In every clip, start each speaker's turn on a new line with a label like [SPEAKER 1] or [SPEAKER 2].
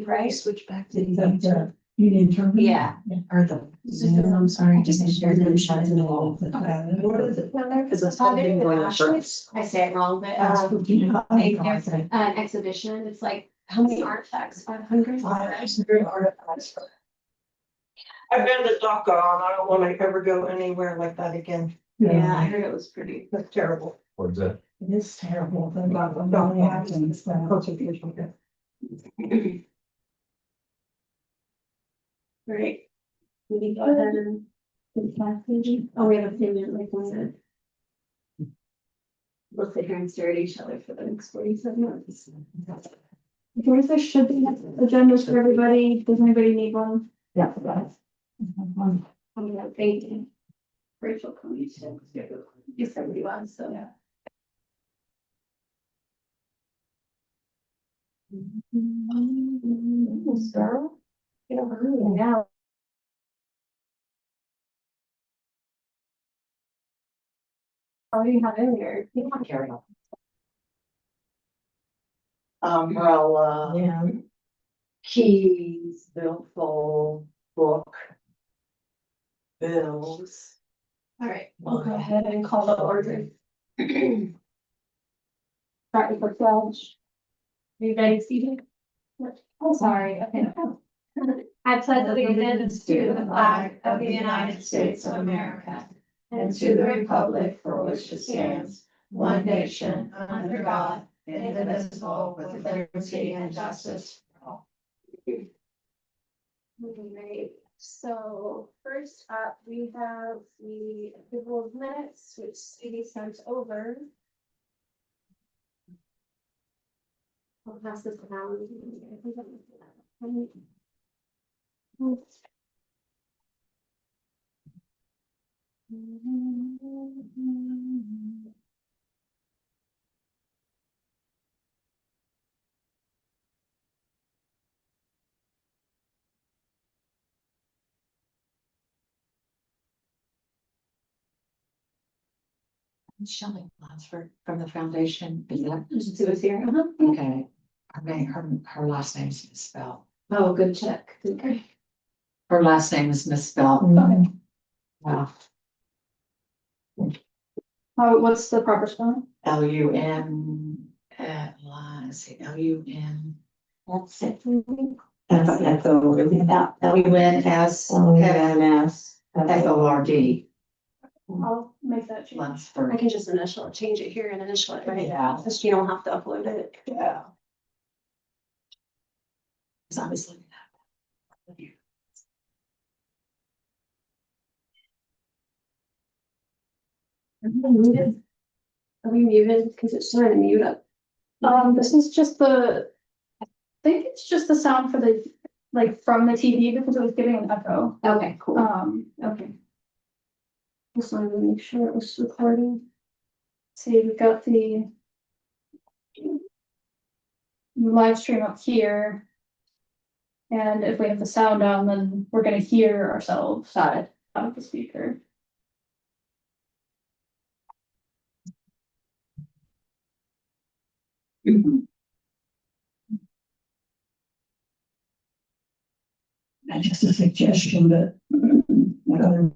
[SPEAKER 1] Right?
[SPEAKER 2] Switch back
[SPEAKER 3] Did
[SPEAKER 2] to
[SPEAKER 3] the Union Terminal?
[SPEAKER 1] Yeah.
[SPEAKER 2] or the Zoom, I'm sorry, just shared them shut in the wall.
[SPEAKER 3] What is it down there?
[SPEAKER 2] Because it's something going on first.
[SPEAKER 1] I say it wrong, but there's an exhibition. It's like, how many artifacts? 500?
[SPEAKER 3] Artifacts. I've been to Dhaka and I don't wanna ever go anywhere like that again.
[SPEAKER 1] Yeah, I heard it was pretty.
[SPEAKER 3] That's terrible.
[SPEAKER 4] What's that?
[SPEAKER 3] It is terrible. But not happening. It's not concentration camp.
[SPEAKER 1] Right. We can go ahead and. Oh, we have a payment like one. We'll sit here and stare at each other for the next 47 minutes.
[SPEAKER 5] There should be agendas for everybody. Does anybody need one?
[SPEAKER 3] Yeah.
[SPEAKER 1] I'm gonna thank you. Rachel coming to. Yes, everybody was, so.
[SPEAKER 3] Yeah. Sir? You know,
[SPEAKER 1] Yeah. Oh, you have in there. You want to carry on.
[SPEAKER 2] Umbrella,
[SPEAKER 3] yeah.
[SPEAKER 2] keys, billfold, book. Bills.
[SPEAKER 1] All right, we'll go ahead and call the order. Starting for 12. Are you ready, Stephen? Oh, sorry. Okay. I pledge allegiance to the flag of the United States of America and to the republic for which it stands, one nation, under God, indivisible, with liberty and justice for all. Right, so first up, we have the approval of minutes, which Stevie sent over. I'll pass this down.
[SPEAKER 2] Shelley Lansford from the foundation, is that?
[SPEAKER 1] She was here.
[SPEAKER 2] Okay. Her name, her last name's misspelled.
[SPEAKER 1] Oh, good check. Okay.
[SPEAKER 2] Her last name is misspelled. Wow.
[SPEAKER 5] Oh, what's the proper spelling?
[SPEAKER 2] L-U-N, let's see, L-U-N.
[SPEAKER 1] That's it.
[SPEAKER 2] L-U-N-S, F-O-R-D,
[SPEAKER 5] I'll make that change.
[SPEAKER 1] I
[SPEAKER 2] Lunsford.
[SPEAKER 1] can just initial it, change it here and initial it, right?
[SPEAKER 2] Yeah.
[SPEAKER 1] Just you don't have to upload it.
[SPEAKER 2] Yeah. Cause I was looking at.
[SPEAKER 1] Are we muted? Are we muted? Because it's trying to mute up.
[SPEAKER 5] This is just the, I think it's just the sound for the, like, from the TV because it was giving an echo.
[SPEAKER 1] Okay, cool.
[SPEAKER 5] Okay. Just wanted to make sure it was recording. See, we've got the live stream up here. And if we have the sound on, then we're gonna hear ourselves out of the speaker.
[SPEAKER 3] That's just a suggestion, but what other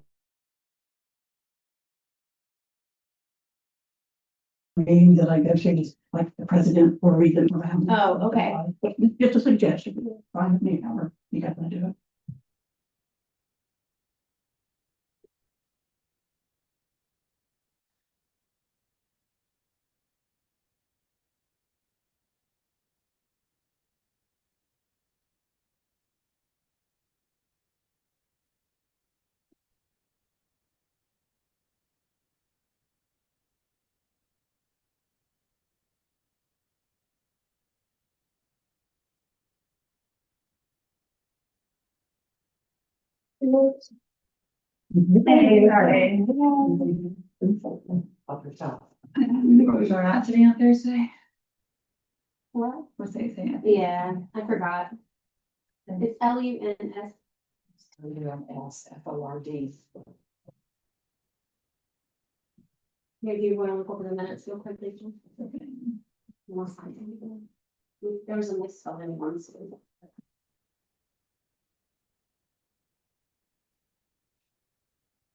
[SPEAKER 3] meeting that I go to, is like the president or read them around.
[SPEAKER 1] Oh, okay.
[SPEAKER 3] But just a suggestion, fine with me, however you guys want to do it.
[SPEAKER 5] Hey, sorry.
[SPEAKER 2] Help yourself.
[SPEAKER 5] We're not sitting on Thursday.
[SPEAKER 1] What?
[SPEAKER 5] What's they saying?
[SPEAKER 1] Yeah, I forgot. It's L-U-N-S.
[SPEAKER 2] L-U-N-S, F-O-R-D.
[SPEAKER 1] Maybe you want to look over the minutes real quickly. Okay. Unless I anything. There was a misspelling once.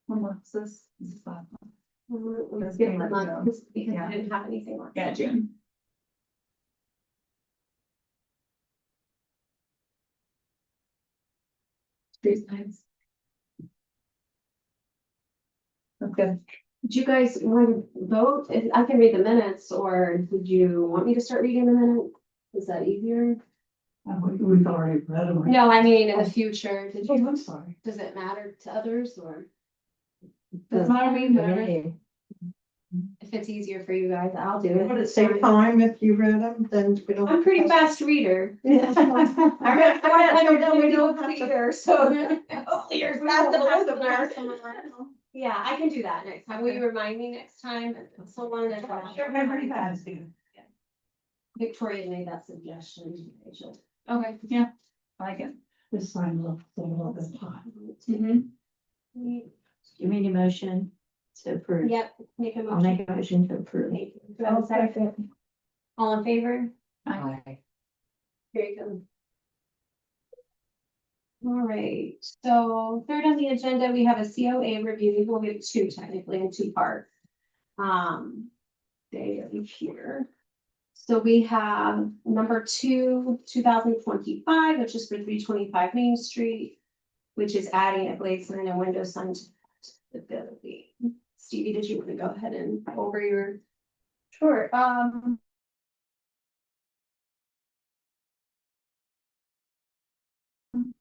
[SPEAKER 5] What's this?
[SPEAKER 1] Let's give it a month, because I didn't have anything more.
[SPEAKER 5] Yeah, June.
[SPEAKER 1] Street signs.
[SPEAKER 5] Okay.
[SPEAKER 1] Did you guys want to vote? I can read the minutes, or did you want me to start reading the minutes? Is that easier?
[SPEAKER 3] We've already read them.
[SPEAKER 1] No, I mean, in the future, did
[SPEAKER 3] Oh,
[SPEAKER 1] you,
[SPEAKER 3] I'm sorry.
[SPEAKER 1] does it matter to others, or
[SPEAKER 5] Doesn't matter to me, whatever.
[SPEAKER 1] if it's easier for you guys, I'll do
[SPEAKER 3] Would
[SPEAKER 1] it.
[SPEAKER 3] it save time if you read them, then we don't.
[SPEAKER 1] I'm a pretty fast reader.
[SPEAKER 3] Yeah.
[SPEAKER 1] I read
[SPEAKER 3] We don't have to-
[SPEAKER 1] clear, so. Clear.
[SPEAKER 3] Sure,
[SPEAKER 1] Yeah, I can do that next time. Will you remind me next time? Someone that.
[SPEAKER 3] memory has to.
[SPEAKER 1] Victoria made that suggestion. Rachel.
[SPEAKER 5] Okay, yeah, I like it.
[SPEAKER 3] This sign looks a little bit hot.
[SPEAKER 4] You made a motion to approve.
[SPEAKER 1] Yep, make a
[SPEAKER 4] I'll
[SPEAKER 1] motion.
[SPEAKER 4] make a motion to approve.
[SPEAKER 1] Thank you. Do I have a second? All in favor?
[SPEAKER 2] Aye.
[SPEAKER 1] Here you go. All right, so third on the agenda, we have a COA review. We'll get two technically in two parts. They are here. So we have number 2025, which is for 325 Main Street, which is adding a blade sign and window sign to the building. Stevie, did you want to go ahead and go over your?
[SPEAKER 5] Sure,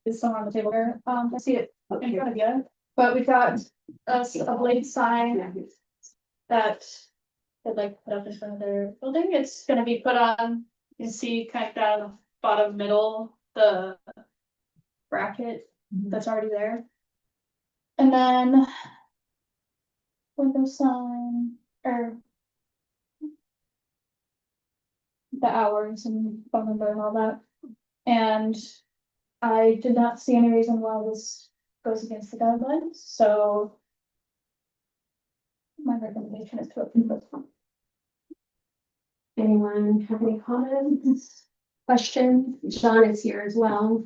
[SPEAKER 5] is someone on the table there, I see it in front of you, but we've got a blade sign that they'd like to put up in front of their building. It's gonna be put on, you can see kind of down the bottom middle, the bracket that's already there. And then window sign, or the hours and phone number and all that. And I did not see any reason why this goes against the guidelines, so my recommendation is to approve this one.
[SPEAKER 1] Anyone have any comments, questions? Sean is here as well.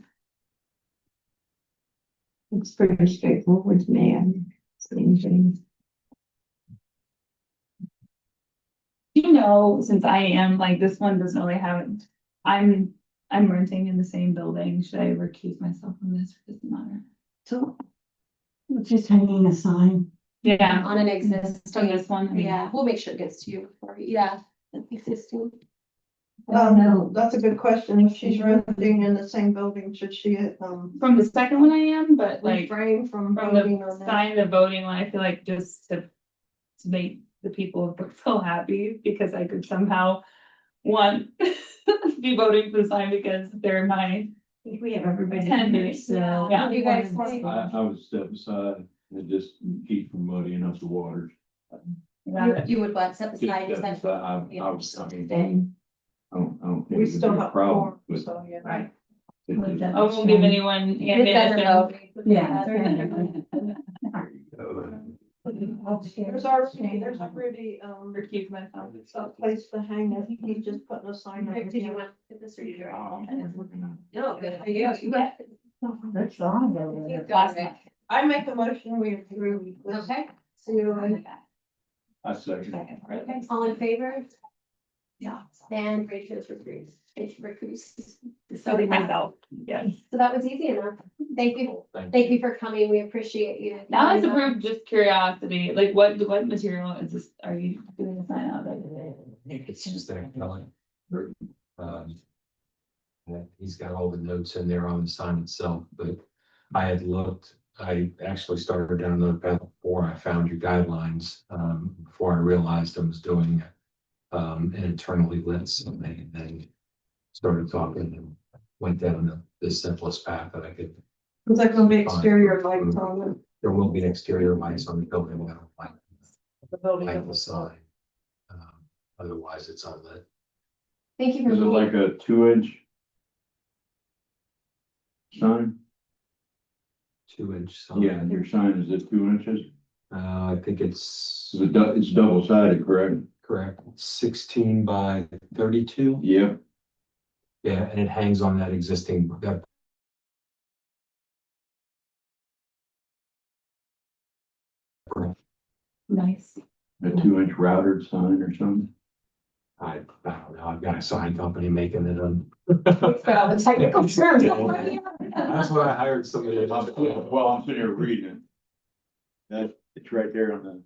[SPEAKER 4] It's pretty straightforward to me. Same thing.
[SPEAKER 6] You know, since I am like, this one doesn't really have, I'm renting in the same building. Should I recuse myself from this? Or does it matter?
[SPEAKER 4] So. It's just hanging a sign.
[SPEAKER 6] Yeah,
[SPEAKER 1] On an existing.
[SPEAKER 6] from this one. I mean,
[SPEAKER 1] Yeah, we'll make sure it gets to you before, yeah, existing.
[SPEAKER 3] That's a good question. If she's renting in the same building, should she,
[SPEAKER 6] From the second one I am, but like
[SPEAKER 3] refrain from
[SPEAKER 6] from
[SPEAKER 3] voting
[SPEAKER 6] the
[SPEAKER 3] on that?
[SPEAKER 6] sign, the voting one, I feel like just to make the people feel happy because I could somehow want be voting for the sign because they're my
[SPEAKER 4] I think we have everybody.
[SPEAKER 6] Tenders,
[SPEAKER 4] So.
[SPEAKER 6] yeah.
[SPEAKER 1] You guys think?
[SPEAKER 7] I would step aside and just keep from muddying up the waters.
[SPEAKER 1] You would what, step
[SPEAKER 7] Just
[SPEAKER 1] aside,
[SPEAKER 7] step
[SPEAKER 1] is that?
[SPEAKER 7] aside. I don't think
[SPEAKER 3] We
[SPEAKER 7] it'd be
[SPEAKER 3] still
[SPEAKER 7] a
[SPEAKER 3] have
[SPEAKER 7] problem,
[SPEAKER 3] four,
[SPEAKER 7] but
[SPEAKER 3] so, yeah.
[SPEAKER 4] Right.
[SPEAKER 7] it just-
[SPEAKER 6] I won't give anyone ammunition.
[SPEAKER 4] Yeah.
[SPEAKER 3] There's already,
[SPEAKER 6] Recuse myself.
[SPEAKER 3] a place to hang it. He's just putting a sign up.
[SPEAKER 1] Did you want to get this or you?
[SPEAKER 7] Oh,
[SPEAKER 1] No, good for you. You got it.
[SPEAKER 4] That's all.
[SPEAKER 1] You got it.
[SPEAKER 3] I make a motion, we approve this.
[SPEAKER 1] Okay.
[SPEAKER 3] COA.
[SPEAKER 7] I second.
[SPEAKER 1] Okay, all in favor?
[SPEAKER 6] Yeah.
[SPEAKER 1] And Rachel's recruits.
[SPEAKER 6] So myself, yes.
[SPEAKER 1] So that was easy enough. Thank you. Thank you for coming. We appreciate you.
[SPEAKER 6] Now it's approved, just curiosity, like what material is this, are you doing a sign out of?
[SPEAKER 8] It's just their color. And he's got all the notes in there on the sign itself, but I had looked, I actually started down another path before I found your guidelines, before I realized I was doing an internally lit something, and then started talking and went down the simplest path that I could.
[SPEAKER 3] Is that gonna be exterior lights on
[SPEAKER 8] There will be exterior lights on the building, I don't
[SPEAKER 3] the building?
[SPEAKER 8] like the sign. Otherwise, it's unlit.
[SPEAKER 1] Thank you for.
[SPEAKER 7] Is it like a 2-inch sign?
[SPEAKER 8] 2-inch sign.
[SPEAKER 7] Yeah, your sign, is it 2 inches?
[SPEAKER 8] I think it's
[SPEAKER 7] It's double sided, correct?
[SPEAKER 8] correct, 16 by 32.
[SPEAKER 7] Yep.
[SPEAKER 8] Yeah, and it hangs on that existing, that
[SPEAKER 6] Nice.
[SPEAKER 7] A 2-inch router sign or something.
[SPEAKER 8] I don't know, I've got a sign company making it on.
[SPEAKER 2] Technical terms.
[SPEAKER 8] That's what I hired somebody to
[SPEAKER 7] Well, I'm sitting here reading it. That, it's right there on the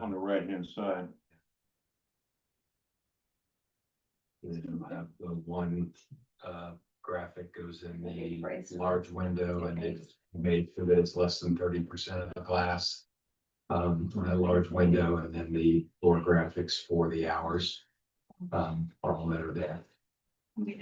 [SPEAKER 8] on the
[SPEAKER 7] right hand side.
[SPEAKER 8] It'll have the one graphic goes in the large window and it's made so that it's less than 30% of the glass. On a large window, and then the floor graphics for the hours are all that are there.
[SPEAKER 1] Right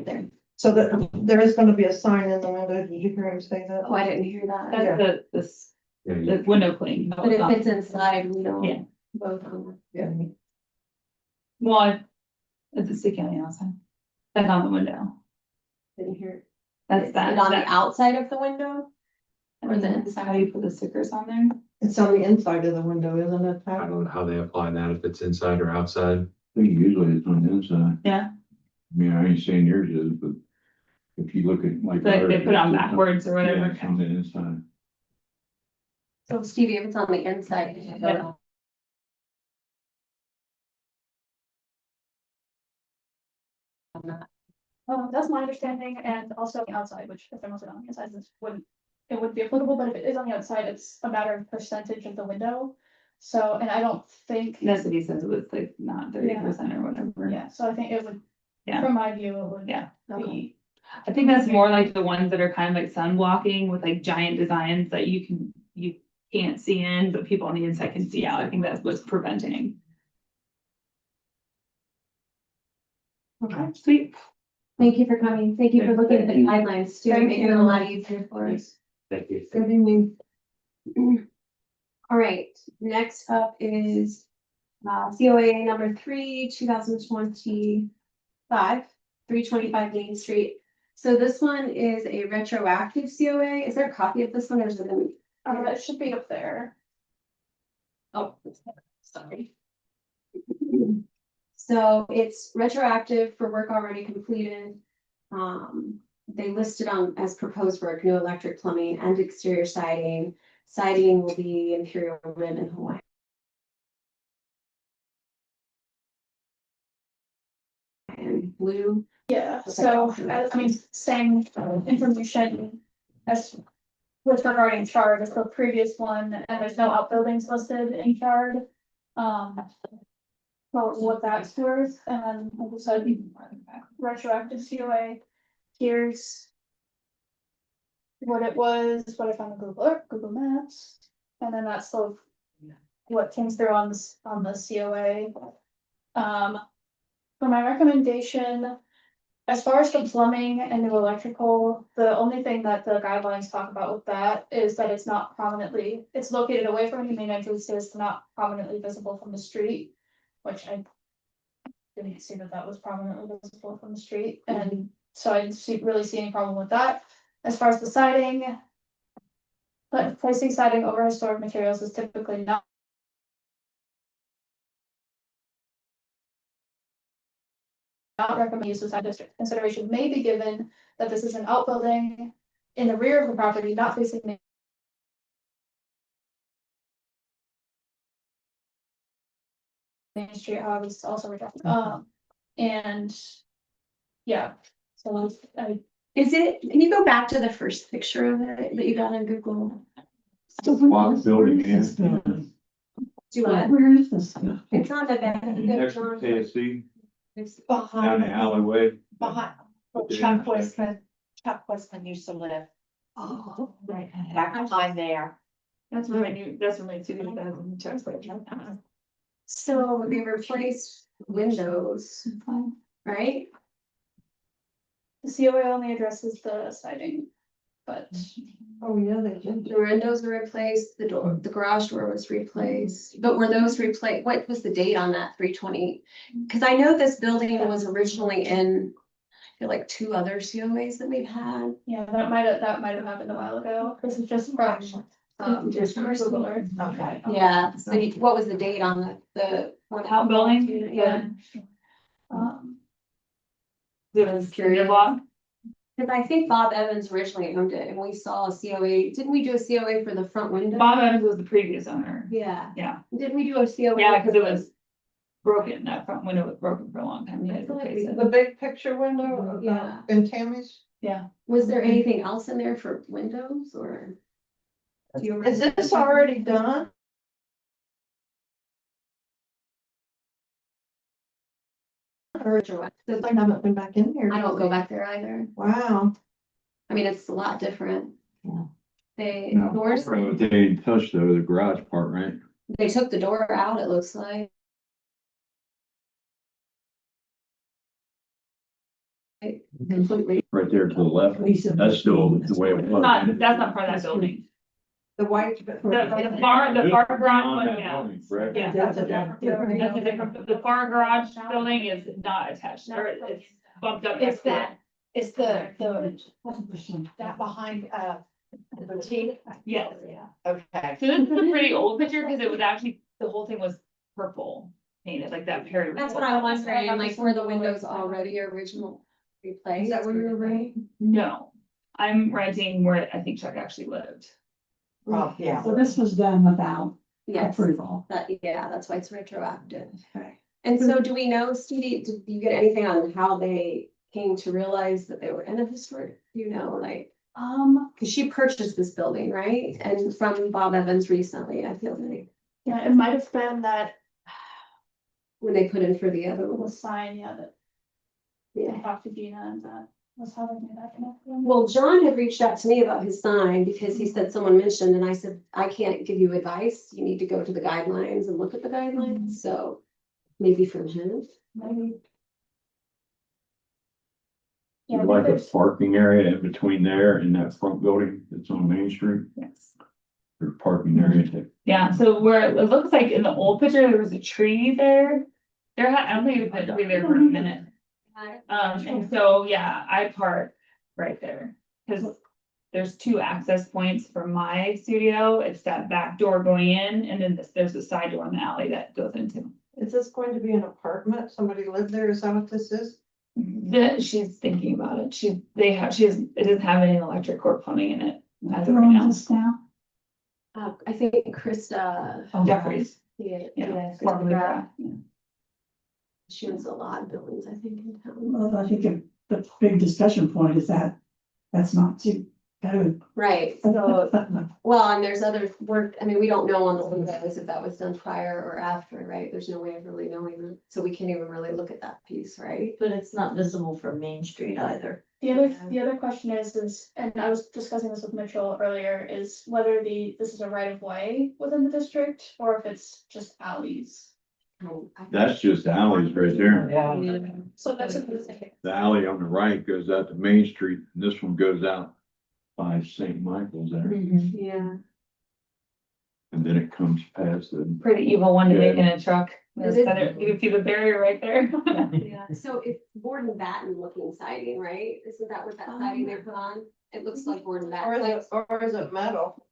[SPEAKER 1] there.
[SPEAKER 3] So that there is gonna be a sign in the window. Did you hear him say that?
[SPEAKER 1] Oh, I didn't hear that.
[SPEAKER 6] That's this,
[SPEAKER 8] Yeah,
[SPEAKER 6] the window clean.
[SPEAKER 1] But if it's inside, we don't.
[SPEAKER 6] Yeah.
[SPEAKER 1] Vote on
[SPEAKER 3] Yeah.
[SPEAKER 6] Well, it's a sticky on the outside. And on the window.
[SPEAKER 1] it. Didn't hear.
[SPEAKER 6] That's
[SPEAKER 1] Is
[SPEAKER 6] that.
[SPEAKER 1] it on the
[SPEAKER 6] that-
[SPEAKER 1] outside of the window?
[SPEAKER 6] Or the inside, how you put the stickers on there?
[SPEAKER 3] It's on the inside of the window, isn't it?
[SPEAKER 8] I don't know how they apply that, if it's inside or outside.
[SPEAKER 7] I think usually it's on the inside.
[SPEAKER 6] Yeah.
[SPEAKER 7] I mean, I ain't saying yours is, but if you look at like.
[SPEAKER 6] Like
[SPEAKER 7] ours,
[SPEAKER 6] they put on
[SPEAKER 7] it's-
[SPEAKER 6] backwards or
[SPEAKER 7] Yeah,
[SPEAKER 6] whatever.
[SPEAKER 7] it's on the inside.
[SPEAKER 1] So Stevie, if it's on the inside. you vote on.
[SPEAKER 5] That's my understanding, and also the outside, which if they're mostly on the inside, this wouldn't, it would be applicable, but if it is on the outside, it's a matter of percentage of the window. So, and I don't think,
[SPEAKER 6] That's what he says, it was like not 30% or whatever.
[SPEAKER 5] yeah, so I think it would,
[SPEAKER 6] Yeah.
[SPEAKER 5] from my view, it would
[SPEAKER 6] Yeah.
[SPEAKER 5] be.
[SPEAKER 6] I think that's more like the ones that are kind of like sun blocking with like giant designs that you can't see in, but people on the inside can see out. I think that's what's preventing.
[SPEAKER 1] Okay.
[SPEAKER 6] Sweet.
[SPEAKER 1] Thank you for coming. Thank you for looking at the guidelines too.
[SPEAKER 6] Thank
[SPEAKER 1] Making it a lot easier for us.
[SPEAKER 8] Thank you.
[SPEAKER 1] Good evening. All right, next up is COA number 3, 2025, 325 Main Street. So this one is a retroactive COA. Is there a copy of this one or is it in?
[SPEAKER 5] It should be up there.
[SPEAKER 1] Oh, sorry. So it's retroactive for work already completed. They listed on as proposed work, new electric, plumbing and exterior siding. Siding will be Imperial Rim in Hawaii. And blue.
[SPEAKER 5] Yeah, so, I mean, same information as with regarding chart as the previous one, and there's no outbuildings listed in chart. Well, what that's worth, and then like I said, retroactive COA, here's what it was, what I found on Google Maps, and then that's sort of what came through on this, on the COA. For my recommendation, as far as the plumbing and new electrical, the only thing that the guidelines talk about with that is that it's not prominently, it's located away from any main entrance, so it's not prominently visible from the street, which I didn't see that that was prominently visible from the street, and so I didn't really see any problem with that. As far as the siding, but placing siding over historic materials is typically not recommended use of side district. Consideration may be given that this is an outbuilding in the rear of the property, not facing Main Street, however, it's also rejected. And yeah, so I,
[SPEAKER 1] Is it, can you go back to the first picture of it that you got on Google?
[SPEAKER 7] Block building, yeah.
[SPEAKER 1] Do what?
[SPEAKER 4] Where is this?
[SPEAKER 1] It's on the back.
[SPEAKER 7] Next to KFC,
[SPEAKER 1] It's
[SPEAKER 7] down the
[SPEAKER 3] Behind,
[SPEAKER 7] alleyway.
[SPEAKER 3] behind,
[SPEAKER 7] Yeah.
[SPEAKER 3] Chuck Westman used to live,
[SPEAKER 1] Oh,
[SPEAKER 3] right, back behind there.
[SPEAKER 6] That's what I knew, that's what my two thousand checks like.
[SPEAKER 1] so they replaced windows, right?
[SPEAKER 5] the COA only addresses the siding, but
[SPEAKER 3] Oh, yeah, they did.
[SPEAKER 1] The windows were replaced, the door, the garage door was replaced, but were those replaced, what was the date on that 320? Cause I know this building was originally in, I feel like 2 other COAs that we've had.
[SPEAKER 5] yeah, that might have happened a while ago. This is just from just from Google Earth.
[SPEAKER 3] Okay.
[SPEAKER 1] Yeah, so what was the date on the one?
[SPEAKER 6] Outbuilding?
[SPEAKER 1] Yeah.
[SPEAKER 6] The cinder block.
[SPEAKER 9] Cause I think Bob Evans originally owned it and we saw a COA, didn't we do a COA for the front window?
[SPEAKER 6] Bob Evans was the previous owner.
[SPEAKER 9] Yeah.
[SPEAKER 6] Yeah.
[SPEAKER 9] Didn't we do a COA?
[SPEAKER 6] Yeah, because it was broken. That front window was broken for a long time. We
[SPEAKER 9] I
[SPEAKER 6] had to
[SPEAKER 9] feel like
[SPEAKER 6] replace
[SPEAKER 9] we-
[SPEAKER 6] it.
[SPEAKER 3] The big picture window
[SPEAKER 9] Yeah.
[SPEAKER 3] in Tammy's.
[SPEAKER 6] Yeah.
[SPEAKER 9] Was there anything else in there for windows or? Do you
[SPEAKER 3] Is
[SPEAKER 9] remember?
[SPEAKER 3] this already done? Or since I haven't been back in here.
[SPEAKER 9] I don't go back there either.
[SPEAKER 3] Wow.
[SPEAKER 9] I mean, it's a lot different.
[SPEAKER 4] Yeah.
[SPEAKER 9] They,
[SPEAKER 7] No,
[SPEAKER 9] doors,
[SPEAKER 7] what they didn't touch though, the garage part, right?
[SPEAKER 9] they took the door out, it looks like. Completely.
[SPEAKER 7] Right there to the left. That's still the way it was.
[SPEAKER 6] Not, that's not part of that building.
[SPEAKER 3] The white.
[SPEAKER 6] The far garage one,
[SPEAKER 7] That
[SPEAKER 6] yeah.
[SPEAKER 7] building, correct?
[SPEAKER 6] Yeah.
[SPEAKER 3] That's a different.
[SPEAKER 6] That's a different, the far garage building is not attached, or it's bumped up.
[SPEAKER 10] It's
[SPEAKER 6] next to it.
[SPEAKER 10] that, it's that behind, the boutique.
[SPEAKER 6] Yes.
[SPEAKER 10] Okay.
[SPEAKER 6] So this is a pretty old picture because it was actually, the whole thing was purple painted, like that period.
[SPEAKER 9] That's what I'm wondering, like, were the windows already original replaced?
[SPEAKER 3] Is that where you were renting?
[SPEAKER 6] No, I'm renting where I think Chuck actually lived.
[SPEAKER 3] Oh, yeah.
[SPEAKER 4] So this was done without
[SPEAKER 9] Yes,
[SPEAKER 4] approval.
[SPEAKER 9] that, yeah, that's why it's retroactive.
[SPEAKER 4] Okay.
[SPEAKER 9] And so do we know, Stevie, did you get anything on how they came to realize that they were in a historic, do you know, like? Cause she purchased this building, right? And from Bob Evans recently, I feel like,
[SPEAKER 5] Yeah, it might have been that
[SPEAKER 9] when they put in for the other
[SPEAKER 5] little
[SPEAKER 9] one.
[SPEAKER 5] sign, yeah, that
[SPEAKER 9] Yeah.
[SPEAKER 5] I talked to Gina and that was how they made that connection.
[SPEAKER 9] Well, John had reached out to me about his sign because he said someone mentioned, and I said, I can't give you advice. You need to go to the guidelines and look at the guidelines, so maybe from him.
[SPEAKER 5] Maybe.
[SPEAKER 7] You
[SPEAKER 5] Yeah, I
[SPEAKER 7] like
[SPEAKER 5] think
[SPEAKER 7] a
[SPEAKER 5] there's-
[SPEAKER 7] parking area in between there and that front building that's on Main Street,
[SPEAKER 6] Yes.
[SPEAKER 7] or parking area that
[SPEAKER 6] Yeah, so where it looks like in the old picture, there was a tree there. I don't think we put a tree there for a minute. And so, yeah, I park right there, cause there's two access points for my studio. It's that back door going in, and then there's a side door in the alley that goes into.
[SPEAKER 3] Is this going to be an apartment? Somebody lived there? Is that what this is?
[SPEAKER 6] She's thinking about it. It doesn't have any electric or plumbing in it as of right now.
[SPEAKER 9] I think Krista.
[SPEAKER 6] Jeffries.
[SPEAKER 9] Yeah,
[SPEAKER 6] Yeah,
[SPEAKER 9] yeah,
[SPEAKER 6] formerly
[SPEAKER 9] Krista,
[SPEAKER 6] Graf, yeah.
[SPEAKER 9] she owns a lot of buildings, I think, in town.
[SPEAKER 4] Well, I think the big discussion point is that that's not too code.
[SPEAKER 9] Right, so, well, and there's other work, I mean, we don't know on the windows if that was done prior or after, right? There's no way of really knowing, that. So we can't even really look at that piece, right?
[SPEAKER 4] But it's not visible from Main Street either.
[SPEAKER 5] The other question is, and I was discussing this with Mitchell earlier, is whether this is a right of way within the district or if it's just alleys.
[SPEAKER 7] that's just alleys right there.
[SPEAKER 4] Yeah.
[SPEAKER 5] So that's a good thing.
[SPEAKER 7] The alley on the right goes out to Main Street, and this one goes out by St. Michael's there,
[SPEAKER 9] Yeah.
[SPEAKER 7] and then it comes past the.
[SPEAKER 6] Pretty evil one to
[SPEAKER 7] Yeah.
[SPEAKER 6] make in a truck.
[SPEAKER 9] Is
[SPEAKER 6] You
[SPEAKER 9] it?
[SPEAKER 6] can see the barrier right there.
[SPEAKER 9] Yeah, so it's board and batten looking siding, right? Isn't that what that siding they put on? It looks like board and
[SPEAKER 3] Or
[SPEAKER 9] batten,
[SPEAKER 3] is it, or is it metal?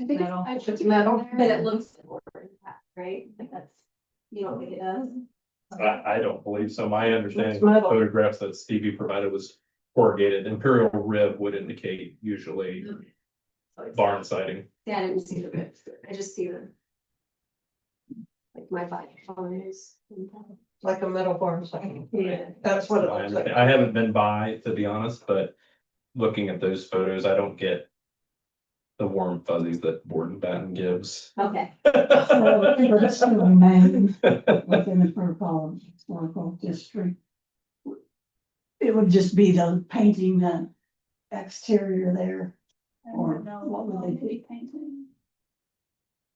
[SPEAKER 5] I think
[SPEAKER 6] Metal.
[SPEAKER 5] I
[SPEAKER 3] It's metal.
[SPEAKER 9] but it looks like board and batten, right? Like that's, you don't think it does?
[SPEAKER 11] I don't believe so. My understanding,
[SPEAKER 3] It's
[SPEAKER 11] of the
[SPEAKER 3] metal.
[SPEAKER 11] photographs that Stevie provided was corrugated. Imperial rib would indicate usually
[SPEAKER 9] So it's-
[SPEAKER 11] barn siding.
[SPEAKER 9] Yeah, I didn't see the ribs, I just see the. Like my body is.
[SPEAKER 3] Like a metal barn sign.
[SPEAKER 9] Yeah.
[SPEAKER 3] That's what it
[SPEAKER 11] I
[SPEAKER 3] looks like.
[SPEAKER 11] understand. I haven't been by, to be honest, but looking at those photos, I don't get the warm fuzzies that Borden Batten gives.
[SPEAKER 9] Okay,
[SPEAKER 4] So for this to remain within the Purple Historical District, it would just be the painting the exterior there.
[SPEAKER 5] I
[SPEAKER 4] Or
[SPEAKER 5] don't know
[SPEAKER 4] what would they do?
[SPEAKER 5] be painting.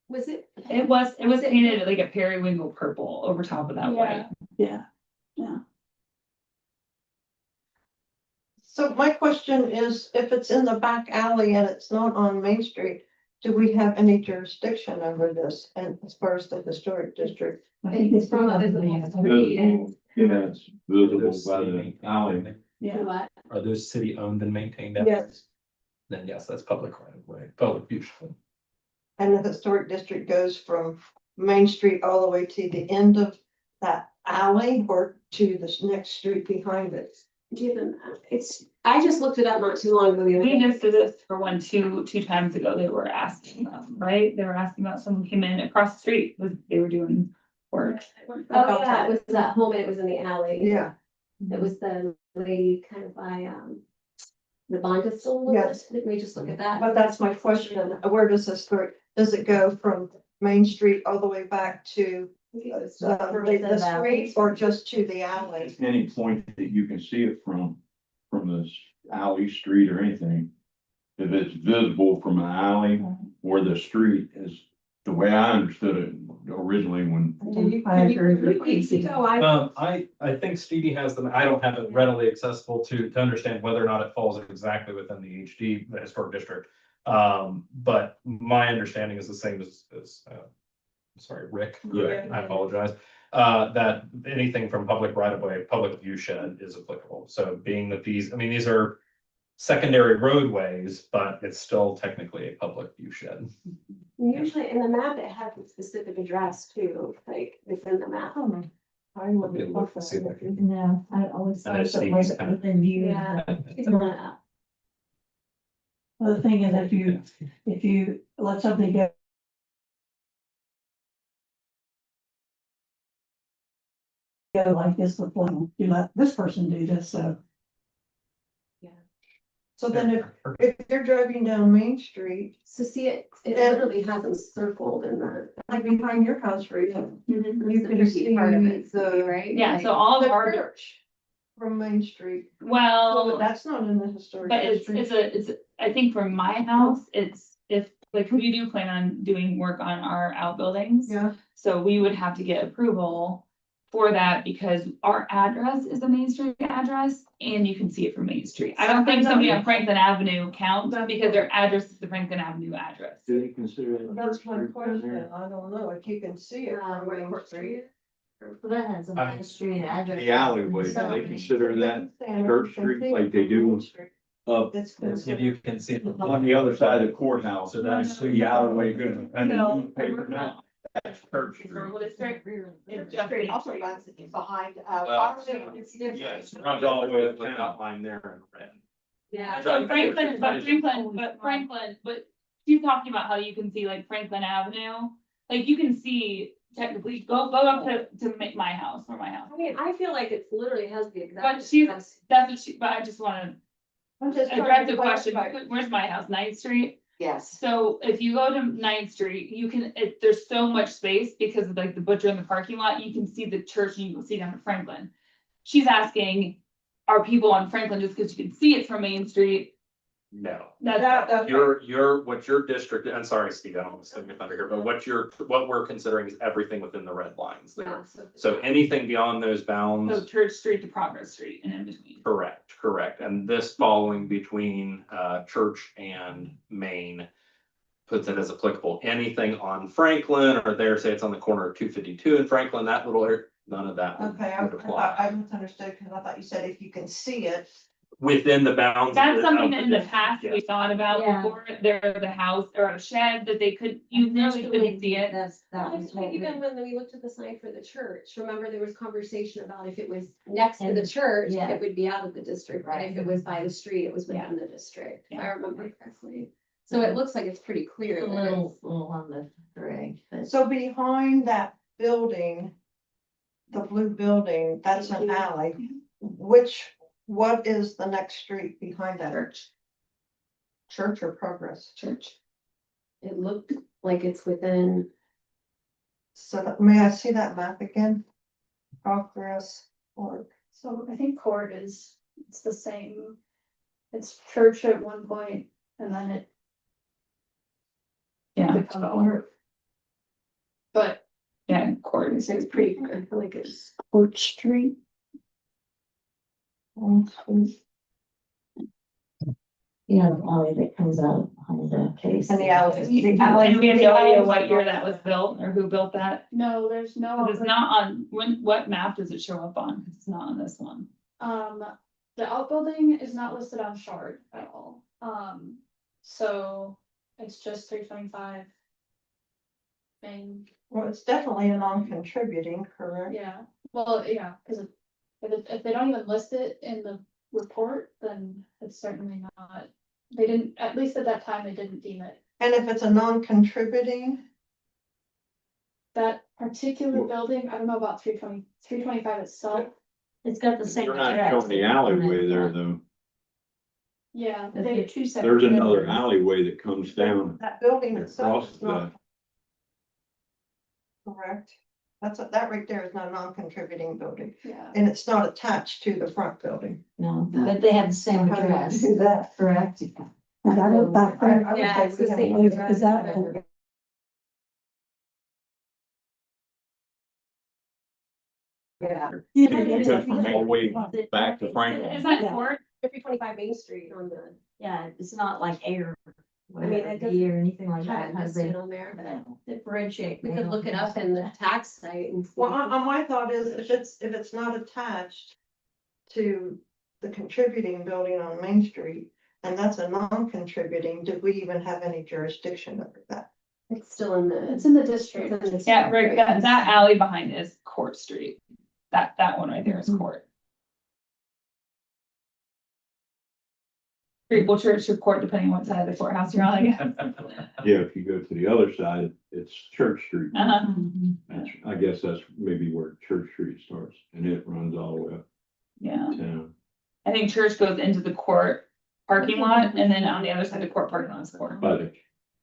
[SPEAKER 9] was it?
[SPEAKER 6] It was painted like a periwinkle purple over top of that white.
[SPEAKER 5] Yeah.
[SPEAKER 4] Yeah.
[SPEAKER 3] So my question is, if it's in the back alley and it's not on Main Street, do we have any jurisdiction over this? And as far as the historic district?
[SPEAKER 4] I think
[SPEAKER 9] It's from a visible street and.
[SPEAKER 7] Yeah, it's visible by the alley.
[SPEAKER 4] Yeah.
[SPEAKER 9] What?
[SPEAKER 11] Are those city owned and maintained?
[SPEAKER 3] Yes.
[SPEAKER 11] Then yes, that's public right of way, public use.
[SPEAKER 3] And the historic district goes from Main Street all the way to the end of that alley or to this next street behind it?
[SPEAKER 9] Given, I just looked it up not too long ago. the other
[SPEAKER 6] We
[SPEAKER 9] day.
[SPEAKER 6] just did this for one, two times ago, they were asking, right? They were asking about someone came in across the street, they were doing work.
[SPEAKER 9] Oh, yeah, it was that home and it was in the alley.
[SPEAKER 3] Yeah,
[SPEAKER 9] It was the lady kind of by, the Bonda still.
[SPEAKER 3] Yes.
[SPEAKER 9] Didn't we just look at that?
[SPEAKER 3] but that's my question. Where does this start? Does it go from Main Street all the way back to the street or just to the alley?
[SPEAKER 7] Any point that you can see it from this alley, street or anything. If it's visible from an alley or the street is the way I understood it originally when.
[SPEAKER 4] I agree with Casey.
[SPEAKER 9] So I,
[SPEAKER 11] I think Stevie has them, I don't have it readily accessible to understand whether or not it falls exactly within the HD, the historic district. But my understanding is the same as, sorry, Rick,
[SPEAKER 7] Yeah.
[SPEAKER 11] I apologize. That anything from public right of way, public view shed is applicable. So being that these, I mean, these are secondary roadways, but it's still technically a public view shed.
[SPEAKER 9] usually in the map, it has a specific address too, like within the map.
[SPEAKER 3] I would
[SPEAKER 11] Maybe look and see if I can-
[SPEAKER 4] No, I always
[SPEAKER 11] And it's
[SPEAKER 4] thought it
[SPEAKER 11] Stevie's
[SPEAKER 4] wasn't
[SPEAKER 11] kind of-
[SPEAKER 4] within you.
[SPEAKER 9] Yeah. It's not.
[SPEAKER 4] Well, the thing is, if you let something go. Go like this before, you let this person do this, so.
[SPEAKER 3] So then if you're driving down Main Street,
[SPEAKER 9] So see, it
[SPEAKER 3] Yeah.
[SPEAKER 9] literally has them circled in the.
[SPEAKER 3] like behind your house, right? You
[SPEAKER 9] The
[SPEAKER 3] can
[SPEAKER 9] tricky
[SPEAKER 3] see
[SPEAKER 9] part of it,
[SPEAKER 3] the,
[SPEAKER 9] right?
[SPEAKER 6] Yeah, so all of
[SPEAKER 3] the
[SPEAKER 6] our,
[SPEAKER 3] church from Main Street.
[SPEAKER 6] well.
[SPEAKER 3] So that's not in the historic
[SPEAKER 6] But
[SPEAKER 3] district.
[SPEAKER 6] I think for my house, it's, if, like, we do plan on doing work on our outbuildings.
[SPEAKER 3] Yeah,
[SPEAKER 6] So we would have to get approval for that because our address is a Main Street address and you can see it from Main Street. I don't think somebody on Franklin Avenue counts because their address is the Franklin Avenue address.
[SPEAKER 7] Do they consider it?
[SPEAKER 3] that's my question. I don't know if you can see it from
[SPEAKER 9] Where
[SPEAKER 3] Main
[SPEAKER 9] Court
[SPEAKER 3] Street.
[SPEAKER 10] That has a Main Street address.
[SPEAKER 7] The alleyway, do they consider that Church Street like they do up
[SPEAKER 3] It's
[SPEAKER 11] If you can see.
[SPEAKER 7] on the other side of the courthouse?
[SPEAKER 11] So that's
[SPEAKER 7] the alleyway going, and
[SPEAKER 6] No.
[SPEAKER 7] then paper now. That's Church Street.
[SPEAKER 6] Rural district. It's just
[SPEAKER 10] Street also runs behind,
[SPEAKER 11] Well,
[SPEAKER 10] it's different.
[SPEAKER 7] Yes, it runs all the way up
[SPEAKER 11] With
[SPEAKER 7] town.
[SPEAKER 11] outline there in red.
[SPEAKER 9] Yeah.
[SPEAKER 6] So Franklin, but she's talking about how you can see like Franklin Avenue, like you can see technically, go up to make my house, or my house.
[SPEAKER 9] I mean, I feel like it literally has the exact.
[SPEAKER 6] But she's-
[SPEAKER 9] address.
[SPEAKER 6] That's what she, but I just wanna
[SPEAKER 3] I'm just trying
[SPEAKER 6] address
[SPEAKER 3] to
[SPEAKER 6] the question,
[SPEAKER 3] clarify.
[SPEAKER 6] where's my house, Ninth Street?
[SPEAKER 10] Yes.
[SPEAKER 6] So if you go to Ninth Street, you can, there's so much space because of like the butcher in the parking lot, you can see the church and you can see down to Franklin. She's asking, are people on Franklin just because you can see it from Main Street?
[SPEAKER 11] No.
[SPEAKER 6] That's,
[SPEAKER 11] What your district, I'm sorry, Steve, I don't want to steal your thunder here, but what we're considering is everything within the red lines there.
[SPEAKER 9] Yeah,
[SPEAKER 11] So anything beyond those
[SPEAKER 6] so
[SPEAKER 11] bounds,
[SPEAKER 6] Church Street to Progress Street and in between.
[SPEAKER 11] correct. And this following between, Church and Main puts it as applicable. Anything on Franklin or there, say it's on the corner of 252 and Franklin, that little area, none of that would
[SPEAKER 3] Okay,
[SPEAKER 11] would apply.
[SPEAKER 3] I misunderstood because I thought you said if you can see it.
[SPEAKER 11] Within the bounds. of
[SPEAKER 6] That's
[SPEAKER 11] the-
[SPEAKER 6] something
[SPEAKER 11] of
[SPEAKER 6] that in the
[SPEAKER 11] district,
[SPEAKER 6] past we
[SPEAKER 11] yes.
[SPEAKER 6] thought about
[SPEAKER 9] Yeah.
[SPEAKER 6] before, there's a house or a shed that they could, you really couldn't see it.
[SPEAKER 10] That was
[SPEAKER 9] Honestly,
[SPEAKER 10] what
[SPEAKER 9] even
[SPEAKER 10] we-
[SPEAKER 9] when we looked at the sign for the church, remember there was conversation about if it was next to the church,
[SPEAKER 10] Yeah.
[SPEAKER 9] it would be out of the district, but if it was by the street, it was within the district. If I
[SPEAKER 6] Yeah.
[SPEAKER 9] remember correctly. So it looks like it's pretty clear.
[SPEAKER 10] A
[SPEAKER 9] that
[SPEAKER 10] little,
[SPEAKER 9] it's-
[SPEAKER 10] little on the gray, but
[SPEAKER 3] So behind that building, the blue building, that's an alley. What is the next street behind that?
[SPEAKER 9] Church.
[SPEAKER 3] Church or Progress?
[SPEAKER 9] Church. It looked like it's within,
[SPEAKER 3] So may I see that map again? Progress or,
[SPEAKER 5] So I think court is, it's the same. It's church at one point and then it
[SPEAKER 6] Yeah,
[SPEAKER 5] becomes court. But
[SPEAKER 6] yeah, court
[SPEAKER 9] it's
[SPEAKER 6] is
[SPEAKER 9] pretty, I feel like it's.
[SPEAKER 5] Court Street.
[SPEAKER 10] you know, the alley that comes out behind the case.
[SPEAKER 3] and the alley.
[SPEAKER 6] And we have no idea what year that was built or who built that.
[SPEAKER 5] No, there's no.
[SPEAKER 6] 'Cause it's not on, what map does it show up on? 'Cause it's not on this one.
[SPEAKER 5] The outbuilding is not listed on Shard at all. So it's just 325. And
[SPEAKER 3] Well, it's definitely a non-contributing, correct?
[SPEAKER 5] yeah, well, yeah, cause if they don't even list it in the report, then it's certainly not. They didn't, at least at that time, they didn't deem it.
[SPEAKER 3] And if it's a non-contributing,
[SPEAKER 5] That particular building, I don't know about 325 itself.
[SPEAKER 10] It's got the same.
[SPEAKER 7] They're not showing the alleyway there though.
[SPEAKER 5] Yeah,
[SPEAKER 1] They're
[SPEAKER 5] they,
[SPEAKER 1] two separate.
[SPEAKER 7] There's another
[SPEAKER 1] buildings.
[SPEAKER 7] alleyway that comes down
[SPEAKER 3] that building itself
[SPEAKER 7] across
[SPEAKER 3] is
[SPEAKER 7] the,
[SPEAKER 3] not correct. That right there is not a non-contributing building,
[SPEAKER 5] yeah.
[SPEAKER 3] and it's not attached to the front building.
[SPEAKER 10] No, but they have the same
[SPEAKER 3] How do you
[SPEAKER 10] address,
[SPEAKER 3] do that?
[SPEAKER 10] correct?
[SPEAKER 4] Is that it back there?
[SPEAKER 9] Yeah, it's the same.
[SPEAKER 4] Is that?
[SPEAKER 3] Yeah.
[SPEAKER 7] it goes from all the way back to Franklin.
[SPEAKER 6] Is that
[SPEAKER 4] Yeah.
[SPEAKER 6] court?
[SPEAKER 9] 325 Main Street on the,
[SPEAKER 10] Yeah, it's not like air.
[SPEAKER 9] I mean, it doesn't
[SPEAKER 10] Or anything like that,
[SPEAKER 9] have
[SPEAKER 10] has
[SPEAKER 9] listed
[SPEAKER 10] they
[SPEAKER 9] on there, but
[SPEAKER 10] differentiate.
[SPEAKER 9] we could look it up in the tax site and see.
[SPEAKER 3] Well, my thought is if it's not attached to the contributing building on Main Street, and that's a non-contributing, do we even have any jurisdiction over that?
[SPEAKER 9] It's still in the.
[SPEAKER 5] It's in the district.
[SPEAKER 6] Yeah, right, that alley behind is Court Street. That one right there is Court. People church or court, depending on what side of the courthouse you're on, I guess.
[SPEAKER 7] Yeah, if you go to the other side, it's Church Street.
[SPEAKER 6] Uh-huh.
[SPEAKER 7] I guess that's maybe where Church Street starts and it runs all the way up
[SPEAKER 6] Yeah,
[SPEAKER 7] to town.
[SPEAKER 6] I think church goes into the court parking lot, and then on the other side, the court parking lot is court.
[SPEAKER 7] By the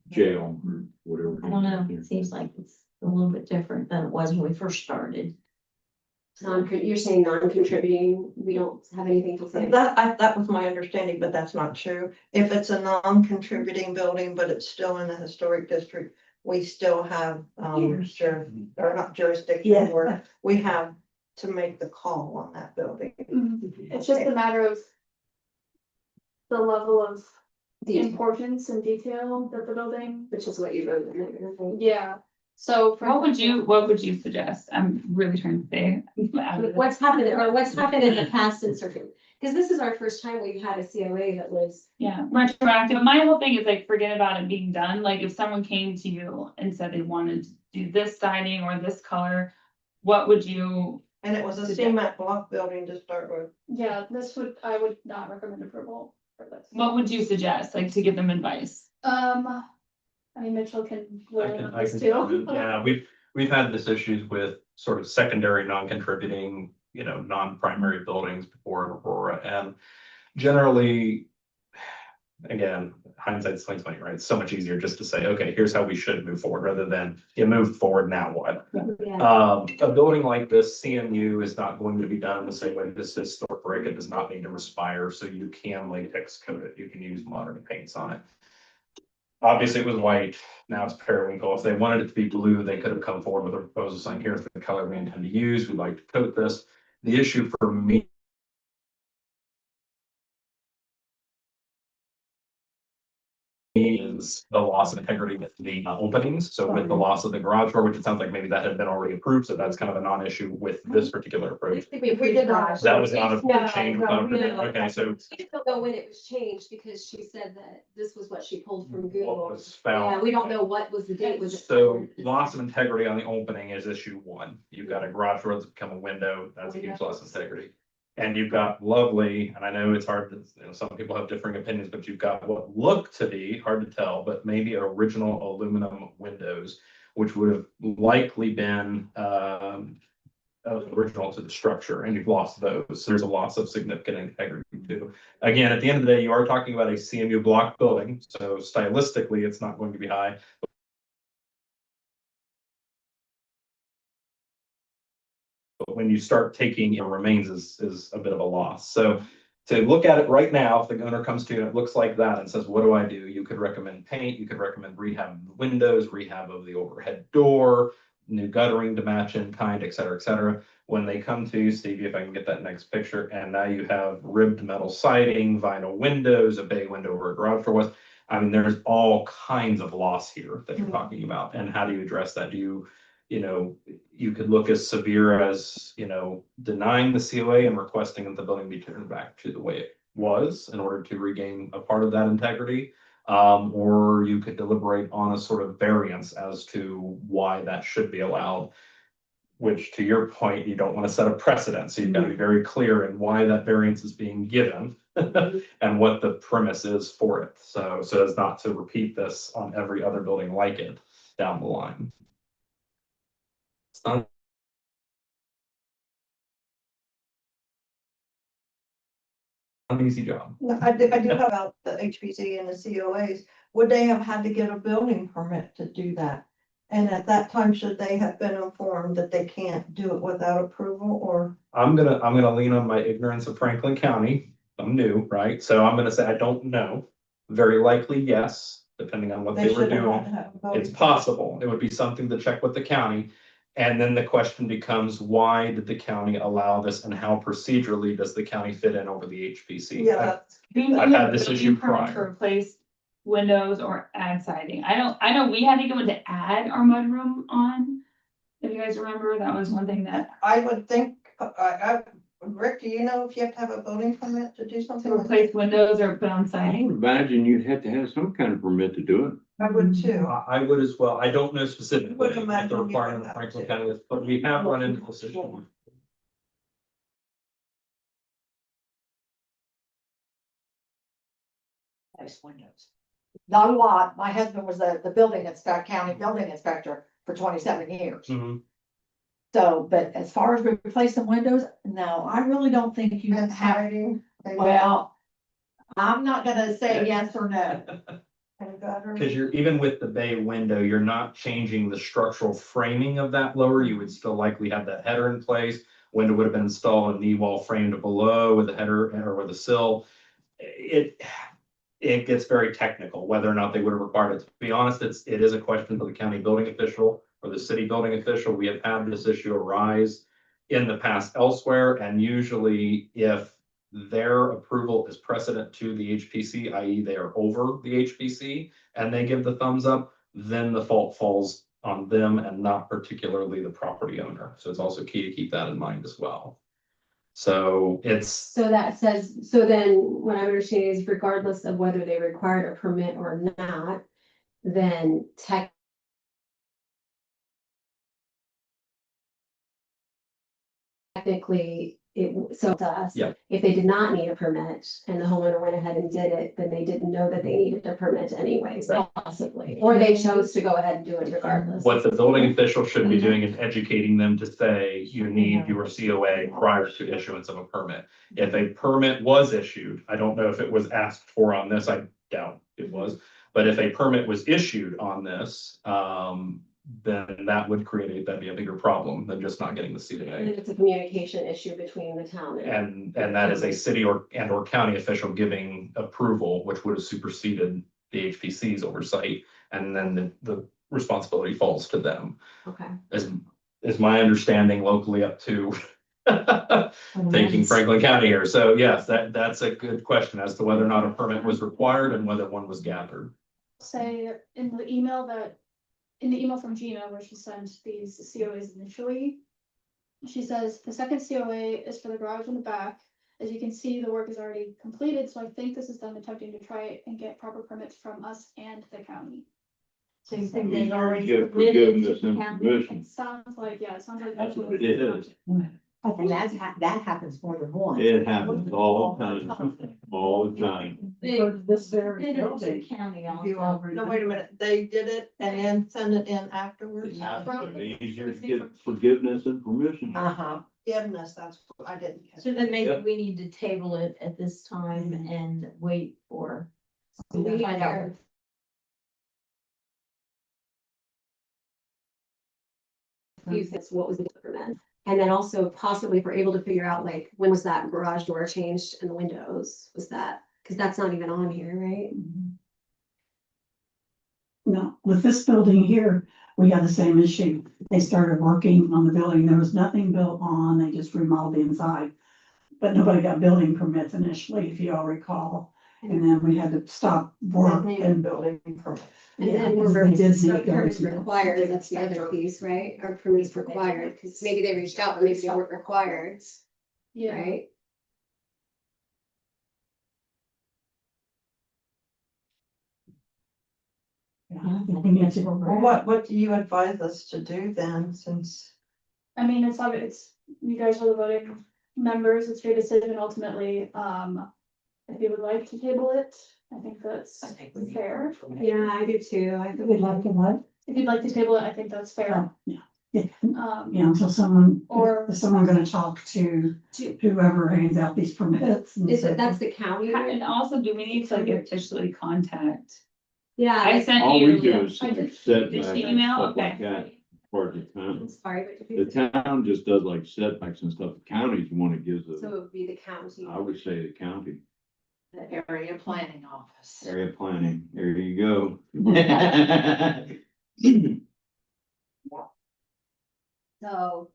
[SPEAKER 7] jail or whatever.
[SPEAKER 10] I don't know, it seems like it's a little bit different than it was when we first started.
[SPEAKER 9] You're saying non-contributing, we don't have anything to say.
[SPEAKER 3] That was my understanding, but that's not true. If it's a non-contributing building, but it's still in the historic district, we still have, or not jurisdiction,
[SPEAKER 4] Yeah.
[SPEAKER 3] where we have to make the call on that building.
[SPEAKER 5] It's just a matter of the level of
[SPEAKER 9] The-
[SPEAKER 5] importance and detail that the building,
[SPEAKER 9] Which is what you wrote in there, I think.
[SPEAKER 5] yeah. So for.
[SPEAKER 6] What would you suggest? I'm really trying to say.
[SPEAKER 9] What's happened, or what's happened in the past in certain, because this is our first time we've had a COA that was.
[SPEAKER 6] Yeah, retroactive. My whole thing is like, forget about it being done. Like, if someone came to you and said they wanted to do this siding or this color, what would you?
[SPEAKER 3] And it was a cement block building to start with.
[SPEAKER 5] Yeah, I would not recommend approval for this.
[SPEAKER 6] What would you suggest, like, to give them advice?
[SPEAKER 5] I mean, Mitchell can.
[SPEAKER 11] I
[SPEAKER 5] weigh in
[SPEAKER 11] can,
[SPEAKER 5] on
[SPEAKER 11] I
[SPEAKER 5] this
[SPEAKER 11] can,
[SPEAKER 5] too.
[SPEAKER 11] yeah, we've had this issues with sort of secondary non-contributing, non-primary buildings before in Aurora, and generally. Again, hindsight's 20/20, right? It's so much easier just to say, okay, here's how we should move forward, rather than you moved forward, now what?
[SPEAKER 9] Yeah.
[SPEAKER 11] A building like this, CMU is not going to be done in the same way this is historic brick. It does not need to respire, so you can latex coat it. You can use modern paints on it. Obviously, it was white. Now it's periwinkle. If they wanted it to be blue, they could have come forward with a proposal saying, here's the color we intend to use. We'd like to coat this. The issue for me is the loss of integrity with the openings. So with the loss of the garage door, which it sounds like maybe that had been already approved, so that's kind of a non-issue with this particular approach.
[SPEAKER 3] If we did not-
[SPEAKER 11] That was not a
[SPEAKER 9] No,
[SPEAKER 11] change.
[SPEAKER 9] no,
[SPEAKER 11] without-
[SPEAKER 9] no.
[SPEAKER 11] Okay, so
[SPEAKER 9] We don't know when it was changed because she said that this was what she pulled from
[SPEAKER 11] what
[SPEAKER 9] Google.
[SPEAKER 11] was found.
[SPEAKER 9] Yeah, we don't know what was the date, was it?
[SPEAKER 11] So loss of integrity on the opening is issue one. You've got a garage door that's become a window, that's a huge loss of integrity. And you've got lovely, and I know it's hard to, some people have differing opinions, but you've got what look to be, hard to tell, but maybe original aluminum windows, which would have likely been original to the structure, and you've lost those. So there's a loss of significant integrity too. Again, at the end of the day, you are talking about a CMU block building, so stylistically, it's not going to be high. But when you start taking remains is a bit of a loss. So to look at it right now, if the owner comes to you and it looks like that and says, what do I do? You could recommend paint, you could recommend rehab of the windows, rehab of the overhead door, new guttering to match in kind, et cetera, et cetera. When they come to you, Stevie, if I can get that next picture, and now you have ribbed metal siding, vinyl windows, a bay window where a garage door was. I mean, there's all kinds of loss here that you're talking about. And how do you address that? Do you could look as severe as, denying the COA and requesting that the building be turned back to the way it was in order to regain a part of that integrity. Or you could deliberate on a sort of variance as to why that should be allowed. which to your point, you don't want to set a precedent, so you've got to be very clear in why that variance is being given. And what the premise is for it, so as not to repeat this on every other building like it down the line. It's not an easy job.
[SPEAKER 3] No, I do have about the HPC and the COAs, would they have had to get a building permit to do that? And at that time, should they have been informed that they can't do it without approval, or?
[SPEAKER 11] I'm gonna lean on my ignorance of Franklin County. I'm new, right? So I'm gonna say I don't know. Very likely, yes, depending on what they were
[SPEAKER 3] should have had
[SPEAKER 11] doing.
[SPEAKER 3] to have a building
[SPEAKER 11] It's
[SPEAKER 3] permit.
[SPEAKER 11] possible. It would be something to check with the county. And then the question becomes, why did the county allow this and how procedurally does the county fit in over the HPC?
[SPEAKER 3] Yeah, that's,
[SPEAKER 11] I've had this issue
[SPEAKER 6] Permit to
[SPEAKER 11] prior.
[SPEAKER 6] replace windows or add siding. I know we had to go in to add our mudroom on. If you guys remember, that was one thing that,
[SPEAKER 3] I would think, Rick, do you know if you have to have a building permit to do
[SPEAKER 6] to
[SPEAKER 3] something? like that?
[SPEAKER 6] replace windows or put on
[SPEAKER 7] I
[SPEAKER 6] siding.
[SPEAKER 7] would imagine you'd have to have some kind of permit to do it.
[SPEAKER 3] I would too.
[SPEAKER 11] I would as well. I don't know specifically
[SPEAKER 3] Would
[SPEAKER 11] what
[SPEAKER 3] imagine
[SPEAKER 11] the
[SPEAKER 3] you would
[SPEAKER 11] requirement of
[SPEAKER 3] have
[SPEAKER 11] Franklin
[SPEAKER 3] to.
[SPEAKER 11] County is, but we have run into this issue.
[SPEAKER 2] Nice windows. Not a lot. My husband was the building inspector, county building inspector for 27 years.
[SPEAKER 11] Mhm.
[SPEAKER 2] So, but as far as replacing windows, no, I really don't think you
[SPEAKER 3] And
[SPEAKER 2] have,
[SPEAKER 3] siding, and
[SPEAKER 2] well, I'm not gonna say yes or no.
[SPEAKER 3] gutter.
[SPEAKER 11] Cause you're, even with the bay window, you're not changing the structural framing of that lower, you would still likely have that header in place. Window would have been installed, a knee wall framed below with a header or with a sill. It gets very technical, whether or not they would have required it. To be honest, it is a question for the county building official or the city building official. We have had this issue arise in the past elsewhere, and usually if their approval is precedent to the HPC, i.e. they are over the HPC, and they give the thumbs up, then the fault falls on them and not particularly the property owner. So it's also key to keep that in mind as well. So it's,
[SPEAKER 9] So that says, so then what I'm understanding is regardless of whether they required a permit or not, then technically, so to us.
[SPEAKER 11] Yeah.
[SPEAKER 9] If they did not need a permit and the homeowner went ahead and did it, then they didn't know that they needed a permit anyways, possibly. Or they chose to go ahead and do it regardless.
[SPEAKER 11] what the building official should be doing is educating them to say, you need your COA prior to issuance of a permit. If a permit was issued, I don't know if it was asked for on this, I doubt it was. But if a permit was issued on this, then that would that'd be a bigger problem than just not getting the
[SPEAKER 9] And
[SPEAKER 11] COA.
[SPEAKER 9] it's a communication issue between the town and.
[SPEAKER 11] And that is a city or county official giving approval, which would have superseded the HPC's oversight. And then the responsibility falls to them,
[SPEAKER 9] Okay.
[SPEAKER 11] is my understanding locally up to thinking Franklin County here. So yes, that's a good question as to whether or not a permit was required and whether one was gathered.
[SPEAKER 5] Say in the email from Gina where she sent these COAs initially. She says the second COA is for the garage in the back. As you can see, the work is already completed, so I think this is them attempting to try and get proper permits from us and the county.
[SPEAKER 10] So you think
[SPEAKER 7] He's
[SPEAKER 10] they
[SPEAKER 7] already
[SPEAKER 10] already
[SPEAKER 7] given
[SPEAKER 10] submitted
[SPEAKER 7] us
[SPEAKER 10] to the county?
[SPEAKER 7] information.
[SPEAKER 5] It sounds like, yeah, it sounds like.
[SPEAKER 7] That's what it is.
[SPEAKER 2] And that happens more than once.
[SPEAKER 7] It happens all the time, all the time.
[SPEAKER 4] For this very
[SPEAKER 10] Submitted to the
[SPEAKER 4] building.
[SPEAKER 10] county on.
[SPEAKER 3] You all, no, wait a minute, they did it and then send it in afterwards?
[SPEAKER 7] It's easier to get forgiveness and permission.
[SPEAKER 2] Uh-huh.
[SPEAKER 3] Forgiveness, that's what I didn't catch.
[SPEAKER 10] So then maybe
[SPEAKER 7] Yep.
[SPEAKER 10] we need to table it at this time and wait for.
[SPEAKER 9] We
[SPEAKER 10] find out.
[SPEAKER 9] Use this, what was the permit? And then also possibly if we're able to figure out like, when was that garage door changed and the windows, was that, because that's not even on here, right?
[SPEAKER 4] No, with this building here, we had the same issue. They started working on the building. There was nothing built on. They just remodeled the inside. But nobody got building permits initially, if you all recall. And then we had to stop work and building permits.
[SPEAKER 9] And
[SPEAKER 4] Yeah,
[SPEAKER 9] then
[SPEAKER 4] because
[SPEAKER 9] we're,
[SPEAKER 4] they did
[SPEAKER 9] so
[SPEAKER 4] need
[SPEAKER 9] permits
[SPEAKER 4] those.
[SPEAKER 9] required, that's the other piece, right? Or permits required, because maybe they reached out, but maybe they weren't required,
[SPEAKER 5] Yeah,
[SPEAKER 9] right?
[SPEAKER 4] Yeah, I think we need to go
[SPEAKER 3] Well,
[SPEAKER 4] back.
[SPEAKER 3] what do you advise us to do then, since
[SPEAKER 5] I mean, it's, you guys are the voting members, it's your decision ultimately, if you would like to table it, I think that's fair.
[SPEAKER 9] Yeah, I do too. I
[SPEAKER 4] We'd like to what?
[SPEAKER 5] If you'd like to table it, I think that's fair.
[SPEAKER 4] Yeah, yeah,
[SPEAKER 5] Um,
[SPEAKER 4] until someone,
[SPEAKER 5] Or-
[SPEAKER 4] is someone gonna talk to whoever hands out these permits? and
[SPEAKER 9] Is
[SPEAKER 4] say-
[SPEAKER 9] it, that's the county?
[SPEAKER 6] And also, do we need to like officially contact?
[SPEAKER 9] Yeah.
[SPEAKER 6] I
[SPEAKER 9] like-
[SPEAKER 6] sent
[SPEAKER 7] All we
[SPEAKER 6] you,
[SPEAKER 7] do is
[SPEAKER 5] I did-
[SPEAKER 7] setbacks
[SPEAKER 6] did
[SPEAKER 7] and
[SPEAKER 6] she email?
[SPEAKER 7] stuff like
[SPEAKER 6] Okay.
[SPEAKER 7] that, for the town.
[SPEAKER 9] I'm sorry, but.
[SPEAKER 7] The town just does like setbacks and stuff. The county's the one that gives
[SPEAKER 9] So it
[SPEAKER 7] the,
[SPEAKER 9] would be the county.
[SPEAKER 7] I would say the county,
[SPEAKER 2] The area planning office.
[SPEAKER 7] area planning. There you go.
[SPEAKER 9] So,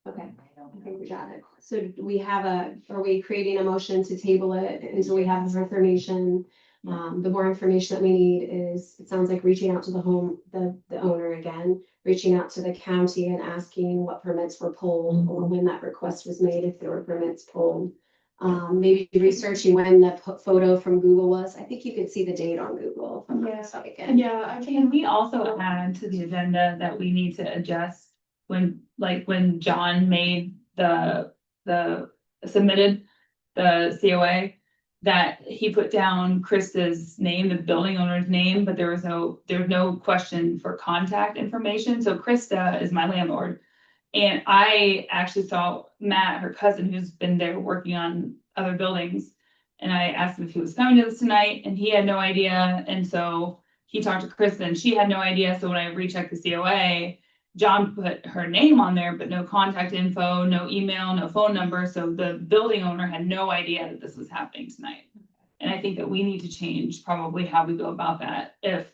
[SPEAKER 9] okay, I think we got it. So do we have are we creating a motion to table it until we have more information? The more information that we need is, it sounds like reaching out to the owner again, reaching out to the county and asking what permits were pulled or when that request was made, if there were permits pulled. Maybe researching when the photo from Google was. I think you could see the date on Google, if I'm not
[SPEAKER 5] Yeah.
[SPEAKER 9] mistaken.
[SPEAKER 5] Yeah, I
[SPEAKER 6] can
[SPEAKER 5] can,
[SPEAKER 6] we also add to the agenda that we need to adjust when John made submitted the COA? That he put down Krista's name, the building owner's name, but there was no question for contact information, so Krista is my landlord. And I actually saw Matt, her cousin, who's been there working on other buildings. And I asked him if he was coming to this tonight, and he had no idea, and so he talked to Krista, and she had no idea, so when I rechecked the COA. John put her name on there, but no contact info, no email, no phone number, so the building owner had no idea that this was happening tonight. And I think that we need to change probably how we go about that. If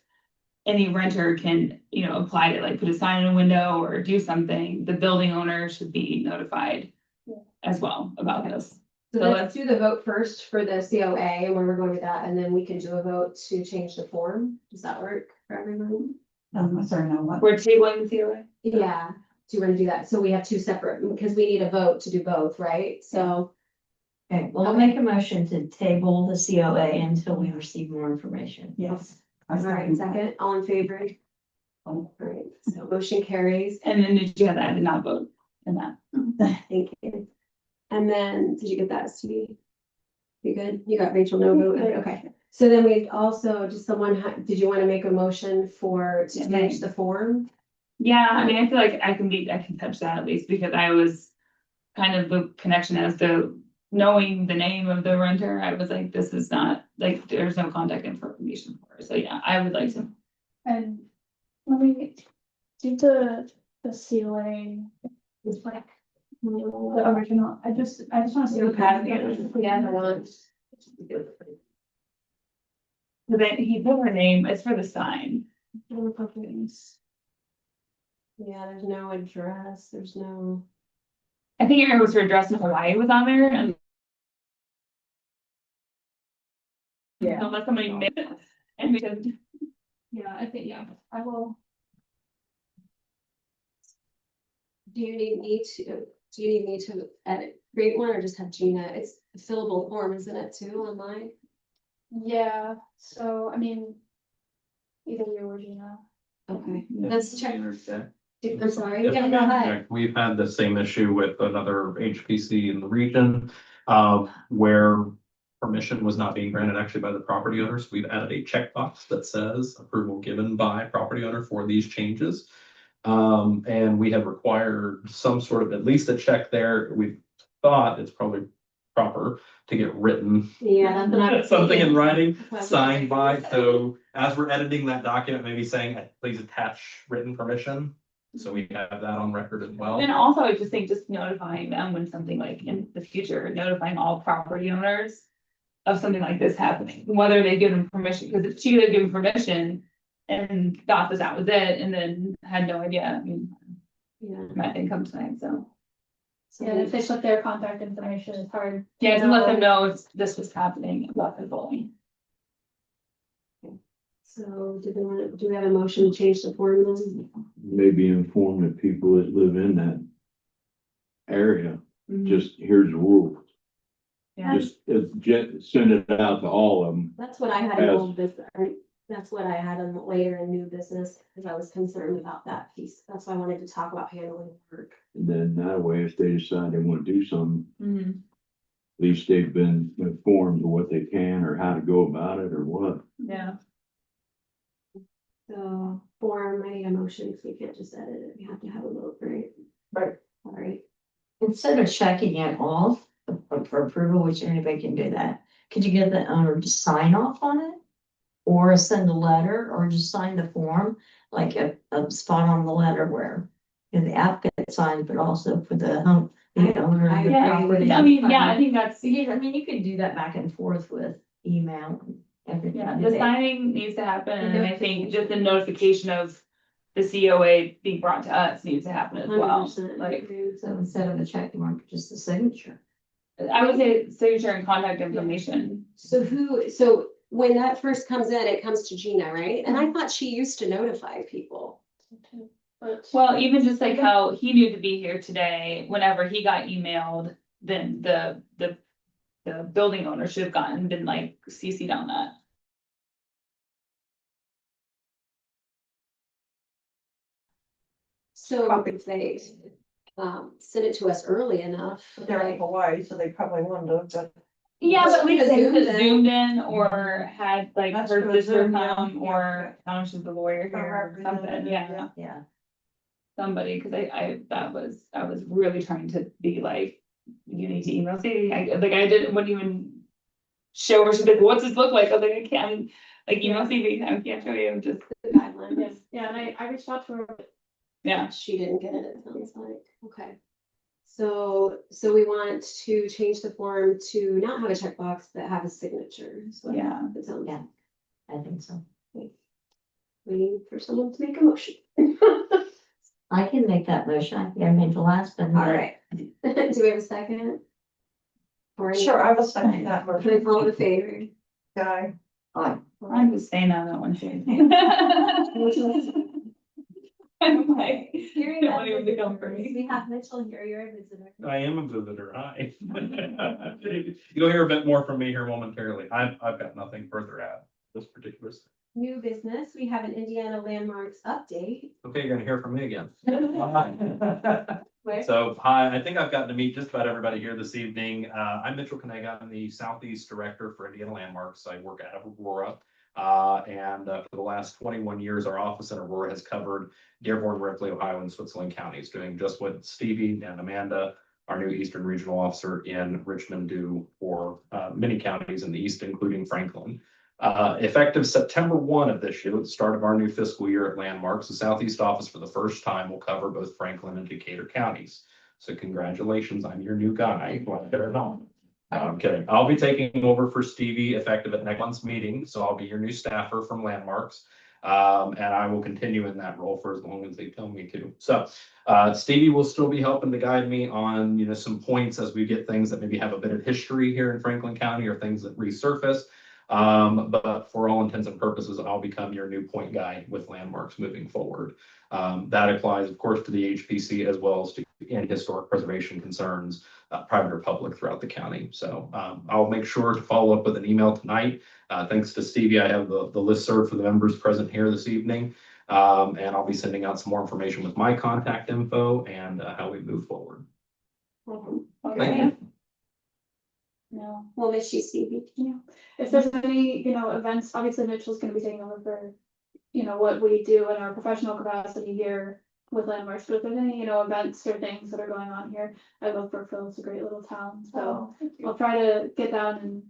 [SPEAKER 6] any renter can, apply to like put a sign in a window or do something, the building owner should be notified as well about this.
[SPEAKER 9] So
[SPEAKER 6] So
[SPEAKER 9] let's do the vote first for the COA and where we're going with that, and then we can do a vote to change the form. Does that work for everyone?
[SPEAKER 4] Sorry, no, what?
[SPEAKER 6] We're tabling the COA.
[SPEAKER 9] Yeah, do you want to do that? So we have two separate, because we need a vote to do both, right? So,
[SPEAKER 10] Okay, well, I'll make a motion to table the COA until we receive more information.
[SPEAKER 4] Yes.
[SPEAKER 9] all right, second, all in favor? All right, so motion carries.
[SPEAKER 6] And then did you have that? I did not vote in that.
[SPEAKER 9] Thank you. And then, did you get that, Stevie? You good? You got Rachel, no vote? Okay. So then we also, did you want to make a motion to change the form?
[SPEAKER 6] Yeah, I mean, I feel like I can touch that at least because I was kind of the connection as to knowing the name of the renter. I was like, this is not, like, there's no contact information for her. So yeah, I would like to.
[SPEAKER 5] and let me do the COA. It's like the original, I just want to see.
[SPEAKER 6] So then he put her name, it's for the sign.
[SPEAKER 9] Yeah, there's no address, there's no.
[SPEAKER 6] I think it was her address in Hawaii was on there and.
[SPEAKER 5] Yeah.
[SPEAKER 6] Unless somebody made it, and because,
[SPEAKER 5] Yeah, I think, yeah, I will.
[SPEAKER 9] Do you need me to edit, create one or just have Gina? It's a fillable form, isn't it, too, online?
[SPEAKER 5] Yeah, so, I mean. Either you or Gina.
[SPEAKER 9] Okay, let's check. I'm sorry.
[SPEAKER 11] Yes.
[SPEAKER 9] Yeah, go ahead.
[SPEAKER 11] We've had the same issue with another HPC in the region, where permission was not being granted actually by the property owners. We've added a checkbox that says approval given by property owner for these changes. And we have required some sort of, at least a check there. We thought it's probably proper to get written.
[SPEAKER 9] Yeah, that's what I was
[SPEAKER 11] Something in
[SPEAKER 9] thinking.
[SPEAKER 11] writing,
[SPEAKER 9] That's what I was
[SPEAKER 11] signed by,
[SPEAKER 9] thinking.
[SPEAKER 11] so as we're editing that document, maybe saying, please attach written permission. So we have that on record as well.
[SPEAKER 6] and also I just think just notifying them when something like in the future, notifying all property owners. Of something like this happening, whether they give them permission, because if she had given permission. And thought that that was it, and then had no idea, I mean,
[SPEAKER 9] Yeah.
[SPEAKER 6] Matt didn't come tonight, so.
[SPEAKER 5] Yeah, if they put their contact information, it's hard.
[SPEAKER 6] Yeah, to let them know if this was happening about the bullying.
[SPEAKER 9] So do we have a motion to change the form then?
[SPEAKER 7] Maybe inform the people that live in that area,
[SPEAKER 9] Mm-hmm.
[SPEAKER 7] just here's the rules.
[SPEAKER 6] Yeah.
[SPEAKER 7] Just send it out to all of them.
[SPEAKER 9] That's what I had in
[SPEAKER 7] Yes.
[SPEAKER 9] old business, that That's what I had in later in new business, because I was concerned about that piece. That's why I wanted to talk about handling work.
[SPEAKER 7] And then that way, if they decide they wanna do something,
[SPEAKER 6] Mhm.
[SPEAKER 7] at least they've been informed of what they can or how to go about it or what.
[SPEAKER 6] Yeah.
[SPEAKER 9] So form, I need a motion, because we can't just edit it. We have to have a vote, right?
[SPEAKER 2] Right.
[SPEAKER 9] All right.
[SPEAKER 10] Instead of checking it off for approval, which anybody can do that, could you get the owner to sign off on it? Or send a letter, or just sign the form, like a spot on the letter where, you know, the applicant signs, but also for the home, the owner of the
[SPEAKER 6] Yeah,
[SPEAKER 10] property.
[SPEAKER 6] I mean, yeah, I think that's,
[SPEAKER 10] Yeah, I mean, you could do that back and forth with email and everything.
[SPEAKER 6] yeah, the signing needs to happen, and I think just the notification of the COA being brought to us needs to happen as well.
[SPEAKER 9] 100%.
[SPEAKER 6] Like,
[SPEAKER 10] So instead of a check mark, just the signature.
[SPEAKER 6] I would say signature and contact information.
[SPEAKER 9] So so when that first comes in, it comes to Gina, right? And I thought she used to notify people.
[SPEAKER 5] But
[SPEAKER 6] Well, even just like how he knew to be here today, whenever he got emailed, then the building owner should have been like CC'd on that.
[SPEAKER 9] So if they send it to us early enough.
[SPEAKER 3] They're in
[SPEAKER 9] like-
[SPEAKER 3] Hawaii, so they probably wouldn't have, but
[SPEAKER 6] Yeah, but at least they
[SPEAKER 9] Zoomed
[SPEAKER 6] could
[SPEAKER 9] in.
[SPEAKER 6] zoomed in or had like
[SPEAKER 3] That's
[SPEAKER 6] her
[SPEAKER 3] true,
[SPEAKER 6] sister
[SPEAKER 3] Zoom, yeah,
[SPEAKER 6] come
[SPEAKER 3] yeah,
[SPEAKER 6] or she's the lawyer here or something,
[SPEAKER 3] representative,
[SPEAKER 6] yeah.
[SPEAKER 10] Yeah.
[SPEAKER 6] Somebody, cause I was really trying to be like, you need to email Sadie, wouldn't even show her, she's like, what's this look like? I was like, I can't, like, email Sadie, I can't show you, just,
[SPEAKER 9] The guidelines.
[SPEAKER 5] yes, yeah, and I reached out to her, but
[SPEAKER 6] yeah.
[SPEAKER 9] She didn't get it, it sounds like, okay. So we want to change the form to not have a checkbox, but have a signature. is what
[SPEAKER 6] Yeah.
[SPEAKER 9] it sounds
[SPEAKER 10] Yeah. I think so.
[SPEAKER 9] Waiting for someone to make a motion.
[SPEAKER 10] I can make that motion. I think I made the last one.
[SPEAKER 9] All right. Do we have a second? Or any-
[SPEAKER 3] sure, I will second that
[SPEAKER 9] Can I
[SPEAKER 3] motion.
[SPEAKER 9] call in favor?
[SPEAKER 3] Guy.
[SPEAKER 6] I'm just staying on that one too. I'm like,
[SPEAKER 9] Hearing
[SPEAKER 6] don't
[SPEAKER 9] that
[SPEAKER 6] want anyone to come for me.
[SPEAKER 9] We have Mitchell here, you're a visitor.
[SPEAKER 11] I am a visitor, hi. You'll hear a bit more from me here momentarily. I've got nothing further at this particular.
[SPEAKER 9] New business, we have an Indiana landmarks update.
[SPEAKER 11] Okay, you're gonna hear from me again.
[SPEAKER 9] Where?
[SPEAKER 11] So, hi, I think I've gotten to meet just about everybody here this evening. I'm Mitchell Kanega. I'm the Southeast Director for Indiana Landmarks. I work out of Aurora. For the last 21 years, our office in Aurora has covered Dearborn, Ripley, Ohio, and Switzerland counties, doing just what Stevie and Amanda, our new Eastern Regional Officer in Richmond, do for many counties in the East, including Franklin. Effective September 1 of this year, at the start of our new fiscal year at Landmarks, the Southeast Office for the first time will cover both Franklin and Decatur counties. So congratulations, I'm your new guy. No, I'm kidding. I'll be taking over for Stevie effective at next month's meeting, so I'll be your new staffer from Landmarks. And I will continue in that role for as long as they tell me to. So Stevie will still be helping to guide me on, some points as we get things that maybe have a bit of history here in Franklin County or things that resurface. But for all intents and purposes, I'll become your new point guy with Landmarks moving forward. That applies, of course, to the HPC as well as to any historic preservation concerns, private or public throughout the county. So I'll make sure to follow up with an email tonight. Thanks to Stevie, I have the listserv for the members present here this evening. And I'll be sending out some more information with my contact info and how we move forward. Thank you.
[SPEAKER 5] no.
[SPEAKER 9] We'll miss you, Stevie.
[SPEAKER 5] If there's any, events, obviously Mitchell's gonna be taking over for, what we do in our professional capacity here with Landmarks, but if there's any, events or things that are going on here, I love Brookville, it's a great little town, so I'll try to get down and,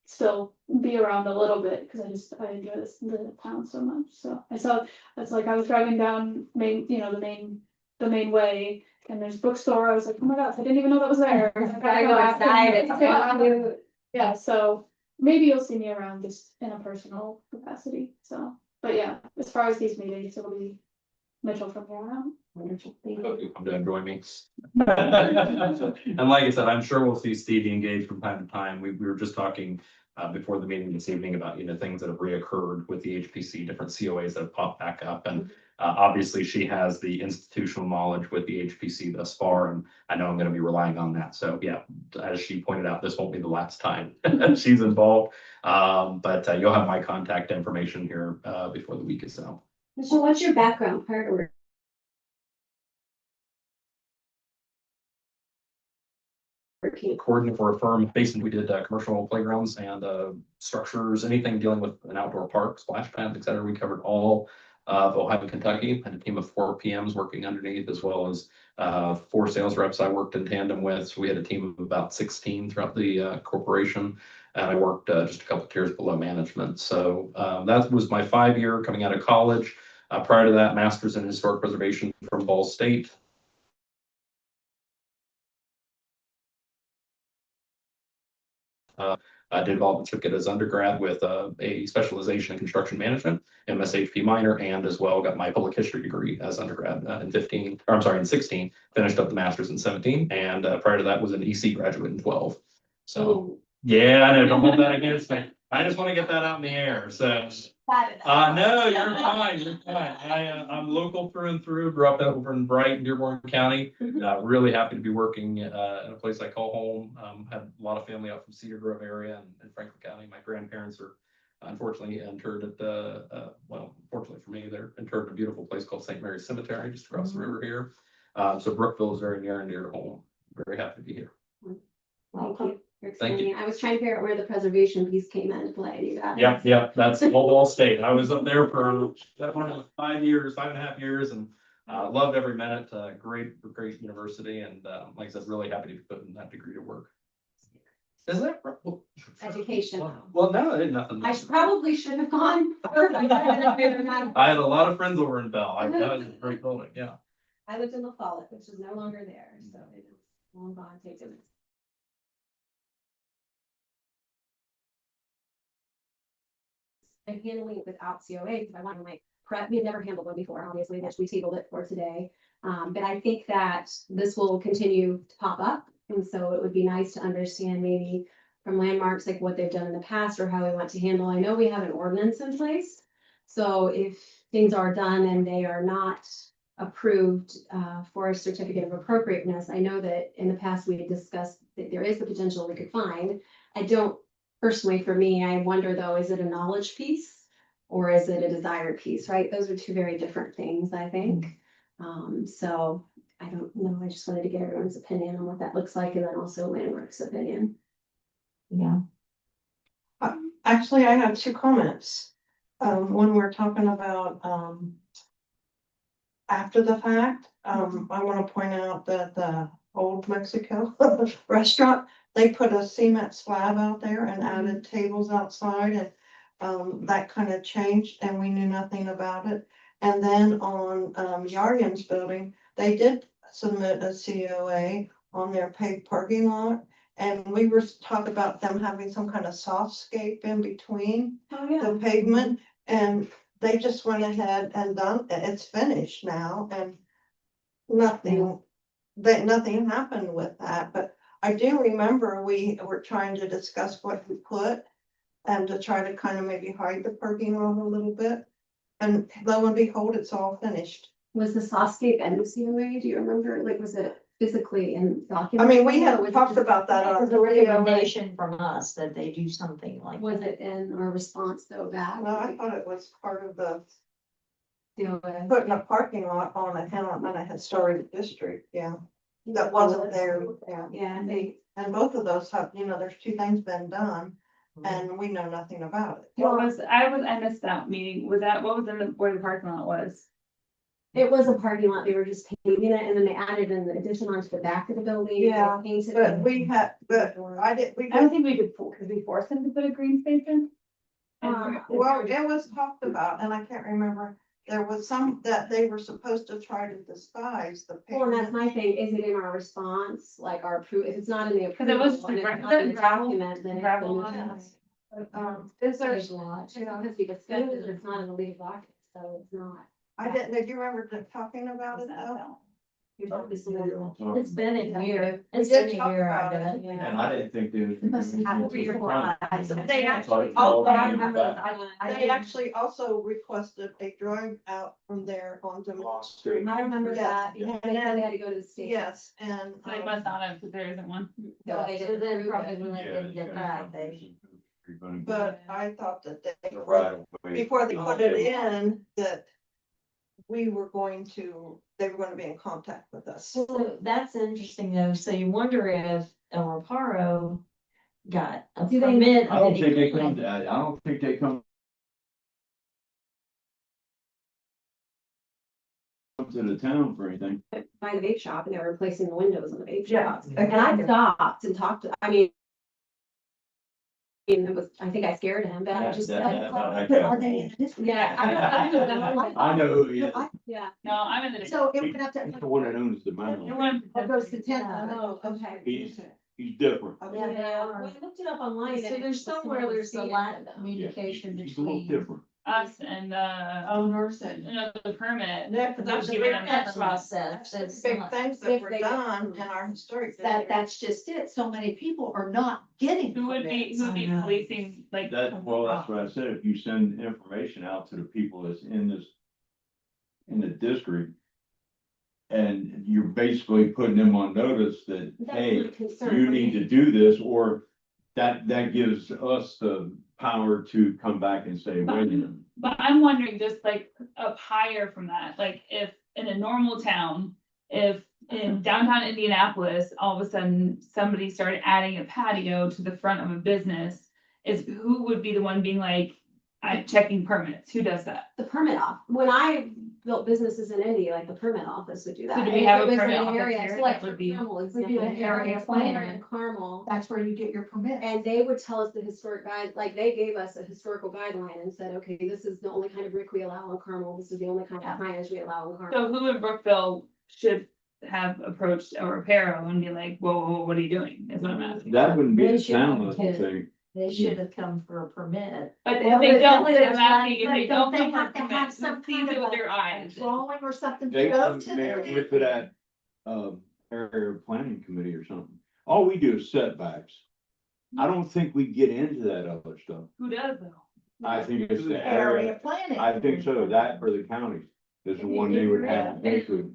[SPEAKER 5] still be around a little bit, because I enjoy the town so much, so I was driving down the main way, and there's bookstore, I was like, oh my gosh, I didn't even know that was there.
[SPEAKER 9] Gotta go outside, it's
[SPEAKER 5] Okay, yeah, so maybe you'll see me around just in a personal capacity, so, but yeah, as far as these meetings, it'll be Mitchell from here on out.
[SPEAKER 9] Wonderful.
[SPEAKER 11] Come to join me. And like I said, I'm sure we'll see Stevie engage from time to time. We were just talking before the meeting this evening about, things that have reoccurred with the HPC, different COAs that have popped back up. And obviously she has the institutional knowledge with the HPC thus far, and I know I'm going to be relying on that. So yeah, as she pointed out, this won't be the last time she's involved. But you'll have my contact information here before the week is out.
[SPEAKER 9] So what's your background prior to work? Working.
[SPEAKER 11] Coordinator for a firm based in, we did commercial playgrounds and structures, anything dealing with an outdoor park, splash pads, et cetera. We covered all of Ohio and Kentucky, and a team of 4 PMs working underneath, as well as 4 sales reps I worked in tandem with. So we had a team of about 16 throughout the corporation, and I worked just a couple tiers below management. So that was my 5-year coming out of college. Prior to that, master's in historic preservation from Ball State. I did development certificate as undergrad with a specialization in construction management, MSHP minor, and as well got my public history degree as undergrad in 16, finished up the master's in 17, and prior to that was an EC graduate in 12. So yeah, I know, don't hold that against me. I just want to get that out in the air. So no, you're fine. I'm local through and through, grew up over in Brighton, Dearborn County. Really happy to be working in a place I call home. Had a lot of family out from Cedar Grove area and Franklin County. My grandparents are unfortunately interred at fortunately for me, they're interred in a beautiful place called St. Mary's Cemetery, just across the river here. So Brookville is very near and dear to home. Very happy to be here.
[SPEAKER 9] Welcome.
[SPEAKER 11] Thank you.
[SPEAKER 9] I was trying to figure out where the preservation piece came into play. You got it.
[SPEAKER 11] Yep, that's Ball State. I was up there for 5.5 years, and loved every minute. Great university, and like I said, really happy to be putting that degree to work. Is that well,
[SPEAKER 9] Education.
[SPEAKER 11] Well, no, I did nothing.
[SPEAKER 9] I probably should have gone.
[SPEAKER 11] I had a lot of friends over in Bell. That was a great building. Yeah.
[SPEAKER 9] I lived in La Follette, which is no longer there, so it is long gone, taken. And handling it without COA, because I want to prep, we had never handled one before, obviously, which we tabled it for today. But I think that this will continue to pop up, and so it would be nice to understand maybe from landmarks, like what they've done in the past or how we want to handle. I know we have an ordinance in place. So if things are done and they are not approved for a certificate of appropriateness, I know that in the past we had discussed that there is the potential we could find. I don't personally, for me, I wonder though, is it a knowledge piece or is it a desired piece, right? Those are 2 very different things, I think. So I don't know, I just wanted to get everyone's opinion on what that looks like, and then also Landmark's opinion.
[SPEAKER 10] Yeah.
[SPEAKER 3] Actually, I have 2 comments. When we're talking about, after the fact, I want to point out that the Old Mexico restaurant, they put a cement slab out there and added tables outside, and that kind of changed, and we knew nothing about it. And then on Yardian's building, they did submit a COA on their paved parking lot, and we were talking about them having some kind of softscape in between the pavement, and they just went ahead and done, it's finished now, and nothing happened with that. But I do remember we were trying to discuss what we put and to try to kind of maybe hide the parking lot a little bit. And lo and behold, it's all finished.
[SPEAKER 9] Was the softscape and the COA, do you remember? Like, was it physically in
[SPEAKER 3] I
[SPEAKER 9] documents?
[SPEAKER 3] mean, we
[SPEAKER 9] or
[SPEAKER 3] have
[SPEAKER 9] was it
[SPEAKER 3] talked
[SPEAKER 9] just-
[SPEAKER 3] about that on
[SPEAKER 10] It's a
[SPEAKER 3] the radio.
[SPEAKER 10] recommendation from us that they do something like
[SPEAKER 9] Was
[SPEAKER 10] that.
[SPEAKER 9] it in our response though back?
[SPEAKER 3] No, I thought it was part of the
[SPEAKER 9] COA?
[SPEAKER 3] putting a parking lot on a historic district, yeah. That wasn't there, yeah.
[SPEAKER 9] Yeah,
[SPEAKER 3] And both of those have, there's 2 things been done, and we know nothing about it.
[SPEAKER 6] I missed that meeting. Was that, what was in where the parking lot was?
[SPEAKER 9] it was a parking lot, they were just painting it, and then they added an addition onto the back of the building.
[SPEAKER 3] Yeah,
[SPEAKER 9] They painted
[SPEAKER 3] But
[SPEAKER 9] it.
[SPEAKER 3] we had, but I did,
[SPEAKER 6] I don't think we could, force them to put a green space in.
[SPEAKER 3] well, it was talked about, and I can't remember, there was some that they were supposed to try to disguise the
[SPEAKER 9] Well, and that's
[SPEAKER 3] pavement.
[SPEAKER 9] my thing, is it in our response, like our if it's not in the
[SPEAKER 6] Because it was
[SPEAKER 9] approval, and it's
[SPEAKER 6] gravel-
[SPEAKER 9] not in the
[SPEAKER 6] gravel-
[SPEAKER 9] document, then it's.
[SPEAKER 6] gravel
[SPEAKER 9] in the-
[SPEAKER 6] on it.
[SPEAKER 3] Is there,
[SPEAKER 9] There's a lot, just because we discussed it, it's not in the lead document, so it's not.
[SPEAKER 3] I didn't, did you remember talking about it though?
[SPEAKER 10] It's been a year,
[SPEAKER 3] We
[SPEAKER 10] it's
[SPEAKER 3] did
[SPEAKER 10] been a
[SPEAKER 3] talk
[SPEAKER 10] year, I
[SPEAKER 3] about it.
[SPEAKER 10] bet.
[SPEAKER 7] And I didn't think they was.
[SPEAKER 3] They actually,
[SPEAKER 10] Oh,
[SPEAKER 3] also-
[SPEAKER 10] I remember that.
[SPEAKER 3] they actually also requested a drive out from there onto Main Street.
[SPEAKER 9] I remember that,
[SPEAKER 3] Yes.
[SPEAKER 9] because they said they had to go to the station.
[SPEAKER 3] Yes, and.
[SPEAKER 6] So they must not have, because there isn't one.
[SPEAKER 9] No, they
[SPEAKER 10] So
[SPEAKER 9] didn't
[SPEAKER 10] then
[SPEAKER 9] approve
[SPEAKER 10] probably
[SPEAKER 9] it.
[SPEAKER 10] when they didn't get that, they.
[SPEAKER 3] But I thought that they,
[SPEAKER 7] Right away.
[SPEAKER 3] before they put it in, that we were going to, they were gonna be in contact with us.
[SPEAKER 10] So that's interesting though, so you wonder if El Reparo got a
[SPEAKER 9] Do they-
[SPEAKER 10] permit.
[SPEAKER 7] I don't think they come to, I don't think they come to the town for anything.
[SPEAKER 9] By the vape shop and they were replacing the windows in the vape
[SPEAKER 3] Yeah.
[SPEAKER 9] shop. And I stopped and talked to, I mean. It was, I think I scared him, but I just.
[SPEAKER 2] Are they in a district?
[SPEAKER 9] Yeah.
[SPEAKER 7] I know who he is.
[SPEAKER 9] Yeah.
[SPEAKER 6] No, I'm in the.
[SPEAKER 2] So it went up
[SPEAKER 7] He's
[SPEAKER 2] to.
[SPEAKER 7] the one that owns the
[SPEAKER 6] It
[SPEAKER 7] mountain.
[SPEAKER 6] went-
[SPEAKER 2] It goes to 10.
[SPEAKER 9] Oh, okay.
[SPEAKER 7] He's different.
[SPEAKER 9] Yeah, well, I looked it up online.
[SPEAKER 10] So
[SPEAKER 9] and
[SPEAKER 10] there's
[SPEAKER 9] it's
[SPEAKER 10] somewhere there's a
[SPEAKER 9] smaller
[SPEAKER 10] lack
[SPEAKER 9] speed.
[SPEAKER 10] of communication
[SPEAKER 7] He's a little
[SPEAKER 10] between.
[SPEAKER 7] different.
[SPEAKER 6] Us and,
[SPEAKER 3] Owners and.
[SPEAKER 6] the permit.
[SPEAKER 3] There's
[SPEAKER 6] I'm
[SPEAKER 3] a
[SPEAKER 6] giving
[SPEAKER 3] big
[SPEAKER 6] them
[SPEAKER 10] That
[SPEAKER 6] that
[SPEAKER 10] process, it's
[SPEAKER 3] big
[SPEAKER 10] not-
[SPEAKER 3] things that
[SPEAKER 9] If
[SPEAKER 3] were
[SPEAKER 9] they-
[SPEAKER 3] done in our historic. district.
[SPEAKER 2] That's just it. So many people are not getting.
[SPEAKER 6] Who would be
[SPEAKER 2] permits.
[SPEAKER 6] policing, like?
[SPEAKER 7] That, well, that's what I said, if you send information out to the people that's in this. In the district. And you're basically putting them on notice that,
[SPEAKER 9] That's
[SPEAKER 7] hey,
[SPEAKER 9] my concern.
[SPEAKER 7] you need to do this, or. That gives us the power to come back and say, wait a minute.
[SPEAKER 6] But I'm wondering just like up higher from that, like if in a normal town, if in downtown Indianapolis, all of a sudden somebody started adding a patio to the front of a business. Is who would be the one being like, I'm checking permits, who does that?
[SPEAKER 9] The permit off, when I built businesses in Indy, like the permit office would do that.
[SPEAKER 6] So do we
[SPEAKER 9] If
[SPEAKER 6] have
[SPEAKER 9] it
[SPEAKER 6] a
[SPEAKER 9] was
[SPEAKER 6] permit
[SPEAKER 9] an
[SPEAKER 6] office
[SPEAKER 9] area,
[SPEAKER 6] here
[SPEAKER 9] so like
[SPEAKER 6] that would
[SPEAKER 9] for
[SPEAKER 6] be-
[SPEAKER 9] Carmel,
[SPEAKER 2] would be an area planner.
[SPEAKER 9] And Carmel.
[SPEAKER 2] That's where you get your permit.
[SPEAKER 9] And they would tell us the historic guide, like they gave us a historical guideline and said, okay, this is the only kind of brick we allow in Carmel, this is the only kind of signage we allow in Carmel.
[SPEAKER 6] So who in Brookville should have approached El Reparo and be like, whoa, what are you doing, is what I'm asking.
[SPEAKER 7] That wouldn't be
[SPEAKER 10] They
[SPEAKER 7] a
[SPEAKER 10] should
[SPEAKER 7] town, I
[SPEAKER 10] have
[SPEAKER 7] don't
[SPEAKER 10] to-
[SPEAKER 7] think.
[SPEAKER 10] They should have come for a permit.
[SPEAKER 6] But
[SPEAKER 10] Well,
[SPEAKER 6] if they
[SPEAKER 10] but
[SPEAKER 6] don't,
[SPEAKER 10] that
[SPEAKER 6] then
[SPEAKER 10] was
[SPEAKER 6] I'm asking, if
[SPEAKER 10] like-
[SPEAKER 6] they
[SPEAKER 2] but
[SPEAKER 6] don't
[SPEAKER 2] don't
[SPEAKER 6] come
[SPEAKER 2] they
[SPEAKER 6] for
[SPEAKER 2] have to have
[SPEAKER 6] permit,
[SPEAKER 2] some
[SPEAKER 6] who sees
[SPEAKER 2] kind
[SPEAKER 6] it
[SPEAKER 2] of
[SPEAKER 6] with
[SPEAKER 2] a-
[SPEAKER 6] their eyes?
[SPEAKER 2] Drawing or something to
[SPEAKER 7] They
[SPEAKER 2] go
[SPEAKER 7] come,
[SPEAKER 2] to.
[SPEAKER 7] they
[SPEAKER 2] there.
[SPEAKER 7] went to that, area planning committee or something. All we do is setbacks. I don't think we get into that other stuff.
[SPEAKER 6] Who does though?
[SPEAKER 7] I think it's the
[SPEAKER 2] Area
[SPEAKER 7] area,
[SPEAKER 2] planning.
[SPEAKER 7] I think so, that or the counties is the one they would have to go to.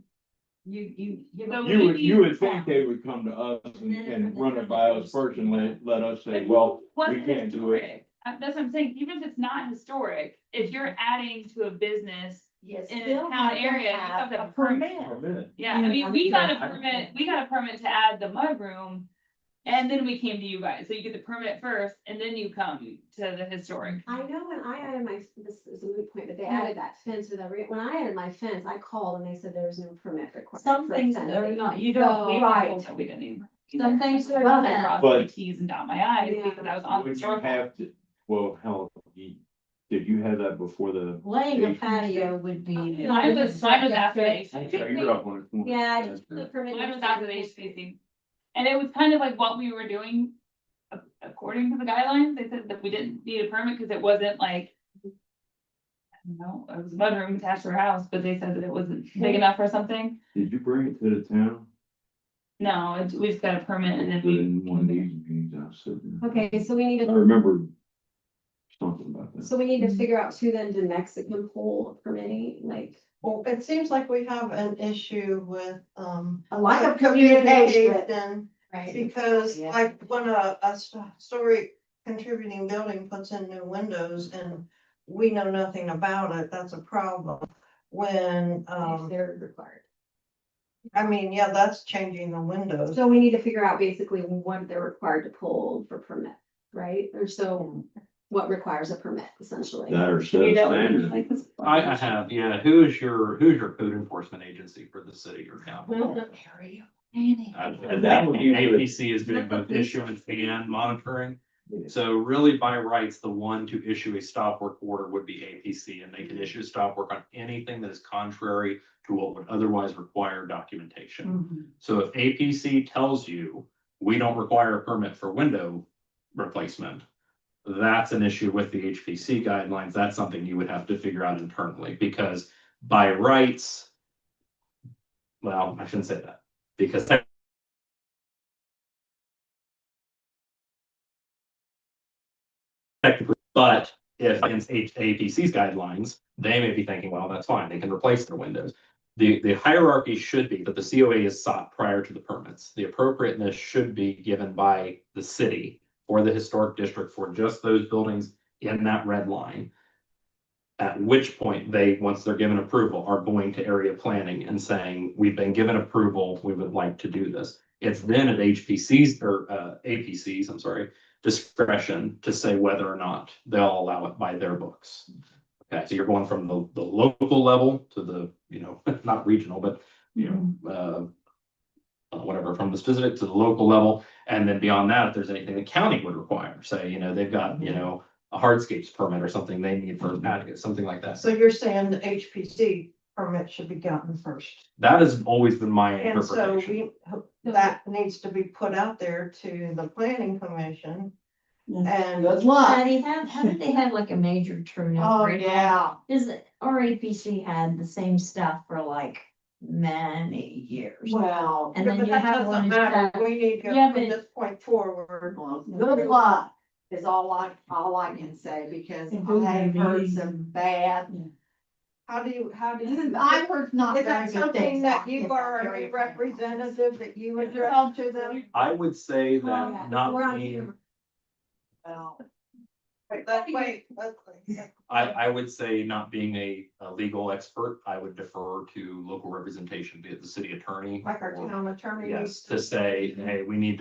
[SPEAKER 10] You.
[SPEAKER 6] So
[SPEAKER 7] You would think they would come to us and run it by us first and let us say, well,
[SPEAKER 6] What's
[SPEAKER 7] we can't do it.
[SPEAKER 6] historic? That's what I'm saying, even if it's not historic, if you're adding to a business
[SPEAKER 2] Yes.
[SPEAKER 6] in a town area, you have to have a permit.
[SPEAKER 7] Permit.
[SPEAKER 6] Yeah, I mean, we got a permit to add the mudroom. And then we came to you guys, so you get the permit first, and then you come to the historic.
[SPEAKER 9] I know when I added my, this is a moot point, but they added that fence with every, when I added my fence, I called and they said there was no permit required.
[SPEAKER 10] Some
[SPEAKER 9] for
[SPEAKER 10] things
[SPEAKER 9] fencing.
[SPEAKER 10] are not, you
[SPEAKER 9] So-
[SPEAKER 10] don't,
[SPEAKER 6] We
[SPEAKER 10] right,
[SPEAKER 6] so we didn't even.
[SPEAKER 10] some things are
[SPEAKER 6] Well, I
[SPEAKER 10] not.
[SPEAKER 6] crossed my
[SPEAKER 7] But-
[SPEAKER 6] T's and dot my I's
[SPEAKER 9] Yeah.
[SPEAKER 6] because I was on the
[SPEAKER 7] Would you
[SPEAKER 6] historic.
[SPEAKER 7] have to, well, hell, did you have that before the?
[SPEAKER 10] Laying a patio would be.
[SPEAKER 6] Mine was after the
[SPEAKER 7] So
[SPEAKER 6] HVAC.
[SPEAKER 7] you're up on it.
[SPEAKER 9] Yeah, I just put the permit.
[SPEAKER 6] Mine was after the HVAC. And it was kind of like what we were doing according to the guidelines. They said that we didn't need a permit because it wasn't like. I don't know, it was a mudroom attached to our house, but they said that it wasn't big enough or something.
[SPEAKER 7] Did you bring it to the town?
[SPEAKER 6] No, we just got a permit and then
[SPEAKER 7] But
[SPEAKER 6] we.
[SPEAKER 7] in one of these meetings, I was sitting there.
[SPEAKER 9] Okay, so we need
[SPEAKER 7] I
[SPEAKER 9] to,
[SPEAKER 7] remember something about that.
[SPEAKER 9] so we need to figure out too then, the Mexican pole permitting, like.
[SPEAKER 3] Well, it seems like we have an issue with,
[SPEAKER 2] A lack of communication.
[SPEAKER 3] communication. Because like when a story contributing building puts in new windows and we know nothing about it, that's a problem. When,
[SPEAKER 9] They're required.
[SPEAKER 3] I mean, yeah, that's changing the windows.
[SPEAKER 9] So we need to figure out basically what they're required to pull for permit, right? Or so, what requires a permit essentially.
[SPEAKER 7] That or set
[SPEAKER 6] You
[SPEAKER 7] a
[SPEAKER 6] know,
[SPEAKER 7] standard.
[SPEAKER 6] like this-
[SPEAKER 11] I have, yeah, who's your code enforcement agency for the city or county?
[SPEAKER 7] And that would be the-
[SPEAKER 11] APC is doing both issuance and monitoring. So really by rights, the one to issue a stop work order would be APC, and they can issue a stop work on anything that is contrary to what would otherwise require documentation. So if APC tells you, we don't require a permit for window replacement, that's an issue with the HPC guidelines. That's something you would have to figure out internally, because by rights, well, I shouldn't say that, because technically, but if against APC's guidelines, they may be thinking, well, that's fine, they can replace their windows. The hierarchy should be that the COA is sought prior to the permits. The appropriateness should be given by the city or the historic district for just those buildings in that red line. At which point they, once they're given approval, are going to area planning and saying, we've been given approval, we would like to do this. It's then at HPC's or APC's, I'm sorry, discretion to say whether or not they'll allow it by their books. Okay, so you're going from the local level to the, you know, not regional, but, you know, whatever, from the specific to the local level. And then beyond that, if there's anything the county would require, say, you know, they've got, you know, a hardscapes permit or something they need for a patio, something like that.
[SPEAKER 3] So you're saying the HPC permit should be gotten first?
[SPEAKER 11] That has always been my
[SPEAKER 3] And so
[SPEAKER 11] interpretation.
[SPEAKER 3] that needs to be put out there to the planning commission. And
[SPEAKER 2] Good luck.
[SPEAKER 10] Patty, haven't they had like a major turnover?
[SPEAKER 2] Oh, yeah.
[SPEAKER 10] Is it, our APC had the same stuff for like many years.
[SPEAKER 2] Well,
[SPEAKER 10] And then
[SPEAKER 3] but
[SPEAKER 10] you
[SPEAKER 3] that
[SPEAKER 10] have one.
[SPEAKER 3] doesn't matter. We need to
[SPEAKER 10] Yeah,
[SPEAKER 3] go from
[SPEAKER 10] but-
[SPEAKER 3] this point forward.
[SPEAKER 2] good luck is all I can say, because I've heard some bad.
[SPEAKER 3] How do you?
[SPEAKER 2] I've heard not
[SPEAKER 3] Is
[SPEAKER 2] very
[SPEAKER 3] that
[SPEAKER 2] good
[SPEAKER 3] something
[SPEAKER 2] things.
[SPEAKER 3] that
[SPEAKER 2] about
[SPEAKER 3] you
[SPEAKER 2] it.
[SPEAKER 3] are a
[SPEAKER 2] Very-
[SPEAKER 3] representative that you address to them?
[SPEAKER 11] I would say
[SPEAKER 2] Oh,
[SPEAKER 11] that not being,
[SPEAKER 2] Well,
[SPEAKER 3] Wait,
[SPEAKER 11] I would say not being a legal expert, I would defer to local representation, be it the city attorney.
[SPEAKER 3] like our
[SPEAKER 11] or-
[SPEAKER 3] town attorney.
[SPEAKER 11] Yes, to say, hey, we need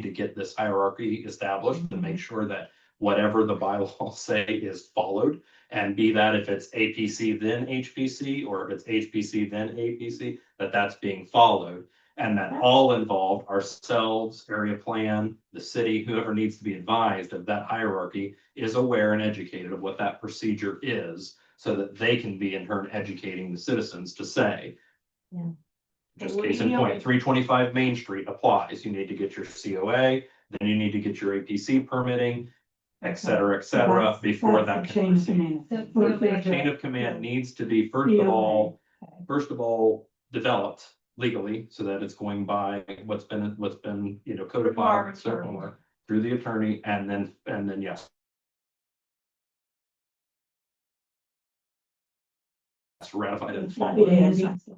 [SPEAKER 11] to get this hierarchy established to make sure that whatever the bylaws say is followed. And be that if it's APC then HPC, or if it's HPC then APC, that's being followed. And that all involved, ourselves, area plan, the city, whoever needs to be advised of that hierarchy is aware and educated of what that procedure is, so that they can be in turn educating the citizens to say.
[SPEAKER 10] Yeah.
[SPEAKER 11] Just case in point, 325 Main Street applies. You need to get your COA, then you need to get your APC permitting, et cetera,
[SPEAKER 4] That's-
[SPEAKER 11] before
[SPEAKER 4] that's
[SPEAKER 11] that
[SPEAKER 4] the
[SPEAKER 11] can
[SPEAKER 4] change of
[SPEAKER 11] proceed.
[SPEAKER 4] command.
[SPEAKER 5] So-
[SPEAKER 11] Chain of command needs to be, first of all, developed legally, so that it's going by what's been, you know, codified through the attorney, and then, yes. Ratified and followed.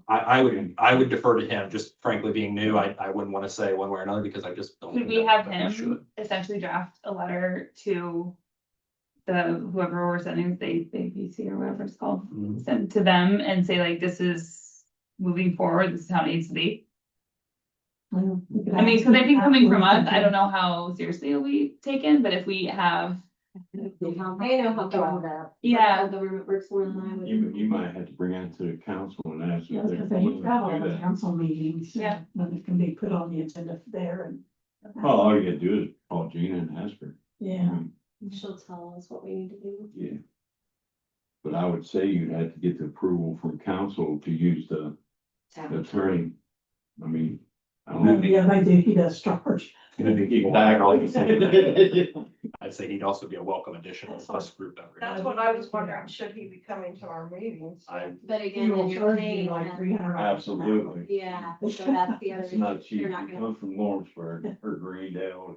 [SPEAKER 11] I would defer to him, just frankly being new, I wouldn't want to say one way or another, because I just don't.
[SPEAKER 6] Could
[SPEAKER 11] think
[SPEAKER 6] we
[SPEAKER 11] that-
[SPEAKER 6] have
[SPEAKER 11] that we
[SPEAKER 6] him
[SPEAKER 11] should.
[SPEAKER 6] essentially draft a letter to whoever we're sending, the APC or whatever it's called,
[SPEAKER 11] Mhm.
[SPEAKER 6] send to them and say like, this is moving forward, this is how it needs to be? I mean, because I think coming from us, I don't know how seriously it'll be taken, but if we have,
[SPEAKER 9] I know how to that.
[SPEAKER 6] yeah,
[SPEAKER 9] The room works more than I would.
[SPEAKER 7] You might have to bring it to the council and ask.
[SPEAKER 4] Yeah,
[SPEAKER 7] if they're
[SPEAKER 4] because they
[SPEAKER 7] willing to
[SPEAKER 4] have all
[SPEAKER 7] do
[SPEAKER 4] the
[SPEAKER 7] that.
[SPEAKER 4] council meetings.
[SPEAKER 6] Yeah.
[SPEAKER 4] Then it can be put on the agenda there and.
[SPEAKER 7] Well, all you gotta do is call Gina and ask her.
[SPEAKER 4] Yeah.
[SPEAKER 9] She'll tell us what we need to do.
[SPEAKER 7] Yeah. But I would say you'd have to get the approval from council to use the attorney. I mean. I don't know.
[SPEAKER 4] Yeah, they do, he does charge.
[SPEAKER 7] Exactly.
[SPEAKER 11] I'd say he'd also be a welcome addition to us group member.
[SPEAKER 3] That's what I was wondering, should he be coming to our meetings?
[SPEAKER 9] But
[SPEAKER 4] He
[SPEAKER 9] again,
[SPEAKER 4] will
[SPEAKER 9] then you're
[SPEAKER 4] charge you
[SPEAKER 9] paying
[SPEAKER 4] like
[SPEAKER 9] them.
[SPEAKER 4] $300.
[SPEAKER 7] Absolutely.
[SPEAKER 9] Yeah, so that's the other.
[SPEAKER 7] It's not cheap.
[SPEAKER 9] You're not
[SPEAKER 7] It
[SPEAKER 9] gonna.
[SPEAKER 7] comes from Lawrenceburg or Greendale.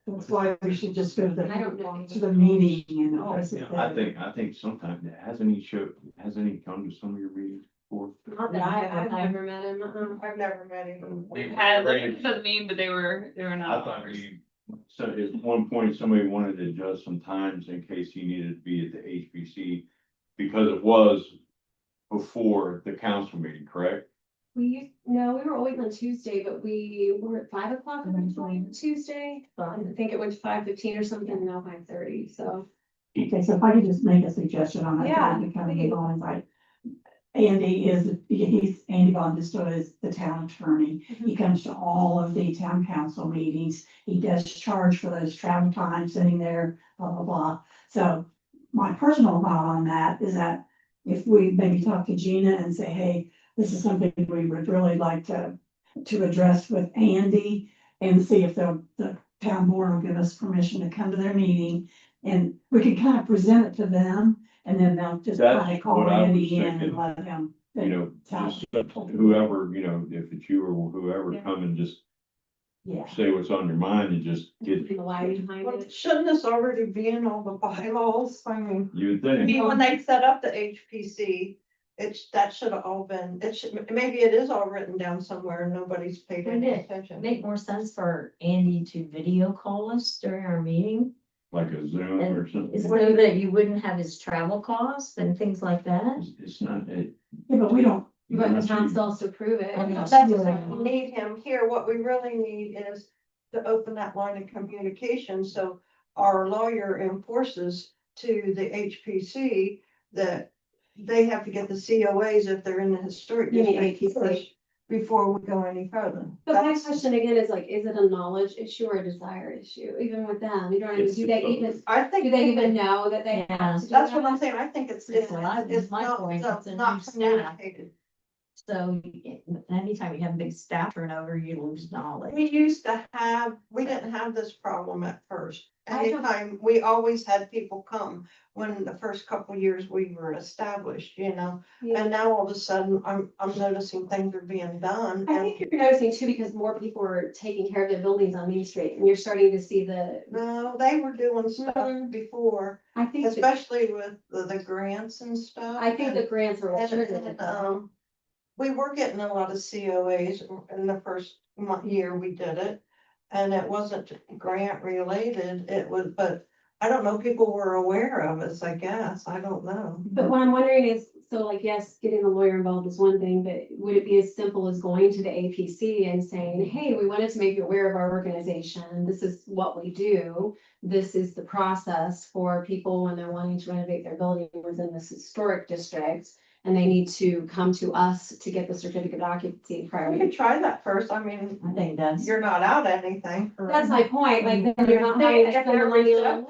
[SPEAKER 4] That's why we should just go to
[SPEAKER 9] I don't know.
[SPEAKER 4] the meeting and
[SPEAKER 7] Oh,
[SPEAKER 4] address it
[SPEAKER 7] yeah,
[SPEAKER 4] there.
[SPEAKER 7] I think sometimes, hasn't he come to some of your meetings before?
[SPEAKER 9] Not that I've ever met him.
[SPEAKER 3] I've never met him.
[SPEAKER 6] we've had, like, it doesn't mean, but they were
[SPEAKER 7] I
[SPEAKER 6] not
[SPEAKER 7] thought
[SPEAKER 6] ours.
[SPEAKER 7] so at one point, somebody wanted to adjust some times in case he needed to be at the HBC. Because it was before the council meeting, correct?
[SPEAKER 9] No, we were always on Tuesday, but we were at 5 o'clock on Tuesday. I think it went to 5:15 or something, now 5:30, so.
[SPEAKER 4] Okay, so if I could just make a suggestion on that.
[SPEAKER 9] Yeah,
[SPEAKER 4] to kind of get on, like, Andy Andy Von Disto is the town attorney. He comes to all of the town council meetings. He does charge for those travel times sitting there, blah, blah, blah. So my personal thought on that is that if we maybe talk to Gina and say, hey, this is something we would really like to address with Andy and see if the town board will give us permission to come to their meeting. And we can kind of present it to them, and then they'll just
[SPEAKER 7] That's
[SPEAKER 4] kind of call
[SPEAKER 7] what I was
[SPEAKER 4] Andy in
[SPEAKER 7] thinking.
[SPEAKER 4] and let him.
[SPEAKER 7] you know,
[SPEAKER 4] Town.
[SPEAKER 7] just whoever, you know, if it's you or whoever,
[SPEAKER 6] Yeah.
[SPEAKER 7] come and just
[SPEAKER 4] Yeah.
[SPEAKER 7] say what's on your mind and just get,
[SPEAKER 9] The why behind
[SPEAKER 3] Well,
[SPEAKER 9] it.
[SPEAKER 3] shouldn't this already be in all the bylaws? I mean,
[SPEAKER 7] you would
[SPEAKER 3] maybe
[SPEAKER 7] think.
[SPEAKER 3] when they set up the HPC, that should have all been, maybe it is all written down somewhere and nobody's paid any
[SPEAKER 10] Wouldn't it
[SPEAKER 3] attention.
[SPEAKER 10] make more sense for Andy to video call us during our meeting?
[SPEAKER 7] Like a Zoom or something.
[SPEAKER 10] So that you wouldn't have his travel costs and things like that?
[SPEAKER 7] It's not,
[SPEAKER 4] Yeah, but we don't,
[SPEAKER 9] But the town still has to approve it.
[SPEAKER 10] And
[SPEAKER 3] That's
[SPEAKER 10] that's
[SPEAKER 3] what we need him here. What we really need is to open that line of communication, so our lawyer enforces to the HPC that they have to get the COAs if they're in the historic
[SPEAKER 9] You mean
[SPEAKER 3] district
[SPEAKER 9] APC.
[SPEAKER 3] first before we go any further.
[SPEAKER 9] But my
[SPEAKER 3] That's-
[SPEAKER 9] question again is like, is it a knowledge issue or a desire issue, even with them? You know what I mean?
[SPEAKER 7] It's
[SPEAKER 9] Do they
[SPEAKER 7] both.
[SPEAKER 9] even,
[SPEAKER 3] I think.
[SPEAKER 9] do they even know that they
[SPEAKER 10] Yeah,
[SPEAKER 9] have to do
[SPEAKER 3] That's what
[SPEAKER 9] that?
[SPEAKER 3] I'm saying. I think it's
[SPEAKER 10] My
[SPEAKER 3] not,
[SPEAKER 10] point, it's a
[SPEAKER 3] not
[SPEAKER 10] new staff.
[SPEAKER 3] communicated.
[SPEAKER 10] So anytime you have a big staff turnover, you lose knowledge.
[SPEAKER 3] We didn't have this problem at first.
[SPEAKER 9] I don't-
[SPEAKER 3] Anytime, we always had people come when the first couple years we were established, you know?
[SPEAKER 9] Yeah.
[SPEAKER 3] And now all of a sudden, I'm noticing things are being done.
[SPEAKER 9] I think you're noticing too, because more people are taking care of their buildings on Main Street, and you're starting to see
[SPEAKER 3] No, they were doing stuff
[SPEAKER 9] Mhm.
[SPEAKER 3] before,
[SPEAKER 9] I think,
[SPEAKER 3] especially with the grants and stuff.
[SPEAKER 9] I think the grants are.
[SPEAKER 3] And, we were getting a lot of COAs in the first year we did it. And it wasn't grant related, it was, but I don't know, people were aware of us, I guess, I don't know.
[SPEAKER 9] But what I'm wondering is, so like, yes, getting the lawyer involved is one thing, but would it be as simple as going to the APC and saying, hey, we wanted to make you aware of our organization, this is what we do. This is the process for people when they're wanting to renovate their building within this historic district. And they need to come to us to get the certificate of occupancy prior
[SPEAKER 3] We
[SPEAKER 9] to.
[SPEAKER 3] could try that first, I mean,
[SPEAKER 10] I think that's.
[SPEAKER 3] you're not out anything.
[SPEAKER 9] That's my point, like, then you're not having to spend the money on.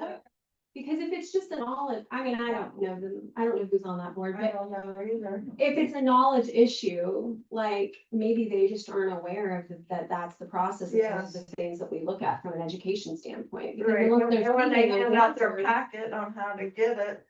[SPEAKER 9] Because if it's just a knowledge, I mean, I don't know them, I don't know who's on that board,
[SPEAKER 3] I
[SPEAKER 9] but
[SPEAKER 3] don't know either.
[SPEAKER 9] if it's a knowledge issue, like, maybe they just aren't aware of that, that's the process. Of
[SPEAKER 3] Yes.
[SPEAKER 9] the things that we look at from an education standpoint. Because
[SPEAKER 3] Right,
[SPEAKER 9] look, there's
[SPEAKER 3] and when they
[SPEAKER 9] meeting
[SPEAKER 3] hand out their
[SPEAKER 9] answers.
[SPEAKER 3] packet on how to get it,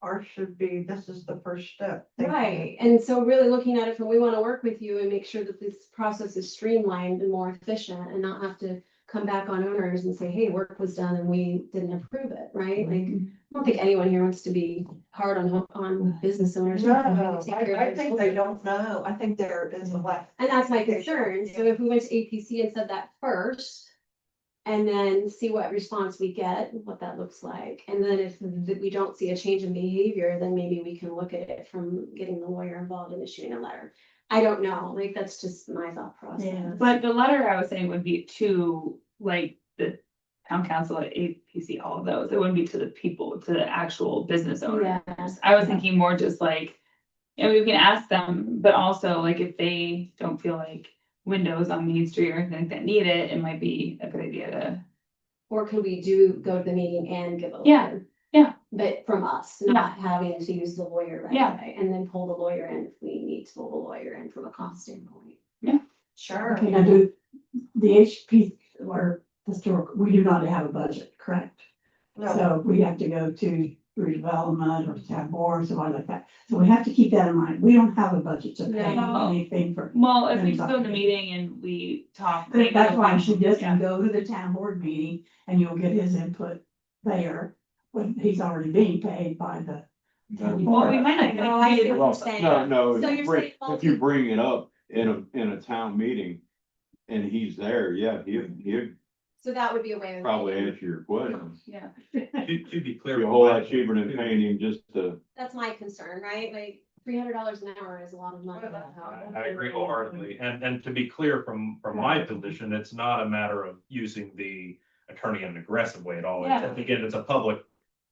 [SPEAKER 3] ours should be, this is the first step.
[SPEAKER 9] Right, and so really looking at it from, we wanna work with you and make sure that this process is streamlined and more efficient and not have to come back on owners and say, hey, work was done and we didn't approve it, right? Like, I don't think anyone here wants to be hard on business owners.
[SPEAKER 3] No,
[SPEAKER 9] Take care of
[SPEAKER 3] I
[SPEAKER 9] their
[SPEAKER 3] think they
[SPEAKER 9] children.
[SPEAKER 3] don't know, I think there is a lack.
[SPEAKER 9] And that's my concern, so if we went to APC and said that first. And then see what response we get, what that looks like, and then if we don't see a change in behavior, then maybe we can look at it from getting the lawyer involved and issuing a letter. I don't know, like, that's just my thought process.
[SPEAKER 6] But the letter I was saying would be to like the town council at APC, all of those. It wouldn't be to the people, to the actual business owners.
[SPEAKER 9] Yeah.
[SPEAKER 6] I was thinking more just like, and we can ask them, but also like if they don't feel like windows on Main Street or anything that need it, it might be a good idea to.
[SPEAKER 9] Or could we go to the meeting and give a
[SPEAKER 6] Yeah,
[SPEAKER 9] letter?
[SPEAKER 6] yeah.
[SPEAKER 9] But from us, not having to use the lawyer right
[SPEAKER 6] Yeah.
[SPEAKER 9] away, and then pull the lawyer in if we need to pull the lawyer in from a cost standpoint.
[SPEAKER 3] Sure.
[SPEAKER 4] okay, now do the HP or historic, we do not have a budget, correct?
[SPEAKER 3] No,
[SPEAKER 4] So we have to go to redevelopment or town board or something like that. So we have to keep that in mind. We don't have a budget to pay
[SPEAKER 6] No.
[SPEAKER 4] anything for.
[SPEAKER 6] Well, if we
[SPEAKER 4] Then
[SPEAKER 6] just go to the
[SPEAKER 4] talk.
[SPEAKER 6] meeting and we talk.
[SPEAKER 4] That's why I suggest
[SPEAKER 6] Yeah.
[SPEAKER 4] you go to the town board meeting and you'll get his input there. When he's already being paid by the. town
[SPEAKER 6] Well, we
[SPEAKER 4] board.
[SPEAKER 6] might not.
[SPEAKER 9] No, I see what
[SPEAKER 7] Well,
[SPEAKER 9] you're saying.
[SPEAKER 7] no,
[SPEAKER 9] So
[SPEAKER 7] if
[SPEAKER 9] you're
[SPEAKER 7] you bring,
[SPEAKER 9] saying
[SPEAKER 7] if you bring it up in a town meeting and he's there, yeah, he'd
[SPEAKER 9] So that would be a way of.
[SPEAKER 7] probably answer your question.
[SPEAKER 6] Yeah.
[SPEAKER 11] To be clear.
[SPEAKER 7] It'd be a whole lot cheaper than paying him just to.
[SPEAKER 9] That's my concern, right? Like, $300 an hour is a lot of money.
[SPEAKER 11] I agree wholeheartedly, and to be clear from my position, it's not a matter of using the attorney in an aggressive way at all.
[SPEAKER 6] Yeah.
[SPEAKER 11] Again, it's a public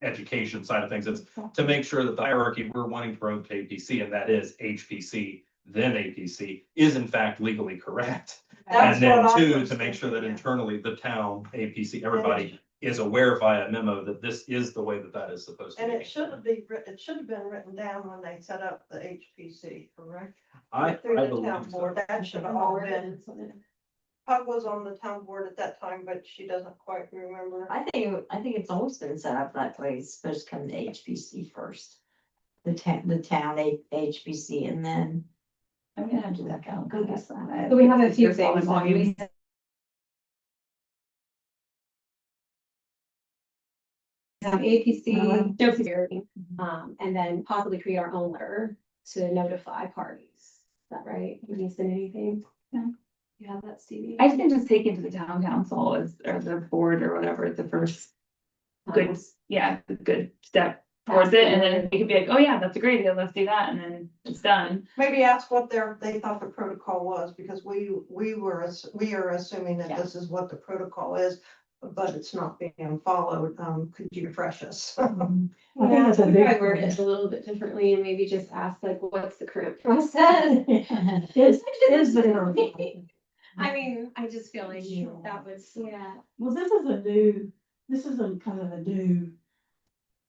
[SPEAKER 11] education side of things, it's to make sure that the hierarchy we're wanting to promote to APC, and that is HPC, then APC, is in fact legally correct.
[SPEAKER 3] That's
[SPEAKER 11] And then
[SPEAKER 3] what I
[SPEAKER 11] two,
[SPEAKER 3] was
[SPEAKER 11] to make sure that
[SPEAKER 3] thinking, yeah.
[SPEAKER 11] internally, the town, APC, everybody is aware via memo that this is the way that is supposed to
[SPEAKER 3] And
[SPEAKER 11] be.
[SPEAKER 3] it should have been written down when they set up the HPC, correct?
[SPEAKER 11] I
[SPEAKER 3] Through the town
[SPEAKER 11] believe so.
[SPEAKER 3] board, that should have all been, Pug was on the town board at that time, but she doesn't quite remember.
[SPEAKER 10] I think it's always been set up that way, it's supposed to come to HPC first. the town HPC, and then. I'm gonna have to look out.
[SPEAKER 9] So we have a few things. We have APC, and then possibly create our own letter to notify parties. Is that right? You need to send anything?
[SPEAKER 6] Yeah.
[SPEAKER 9] You have that, Stevie?
[SPEAKER 6] I think just take it to the town council as, or the board or whatever, the first good, yeah, the good step towards it, and then we could be like, oh yeah, that's a great idea, let's do that, and then it's done.
[SPEAKER 3] Maybe ask what they thought the protocol was, because we are assuming that
[SPEAKER 6] Yeah.
[SPEAKER 3] this is what the protocol is, but it's not being followed. Could you refresh us?
[SPEAKER 4] I think
[SPEAKER 9] Yeah,
[SPEAKER 4] it's a
[SPEAKER 9] we
[SPEAKER 4] big
[SPEAKER 9] probably word it a little bit differently and maybe just ask like, what's the current process?
[SPEAKER 4] Is the.
[SPEAKER 9] I mean, I just feel like that was, yeah,
[SPEAKER 4] Well, this is a kind of a new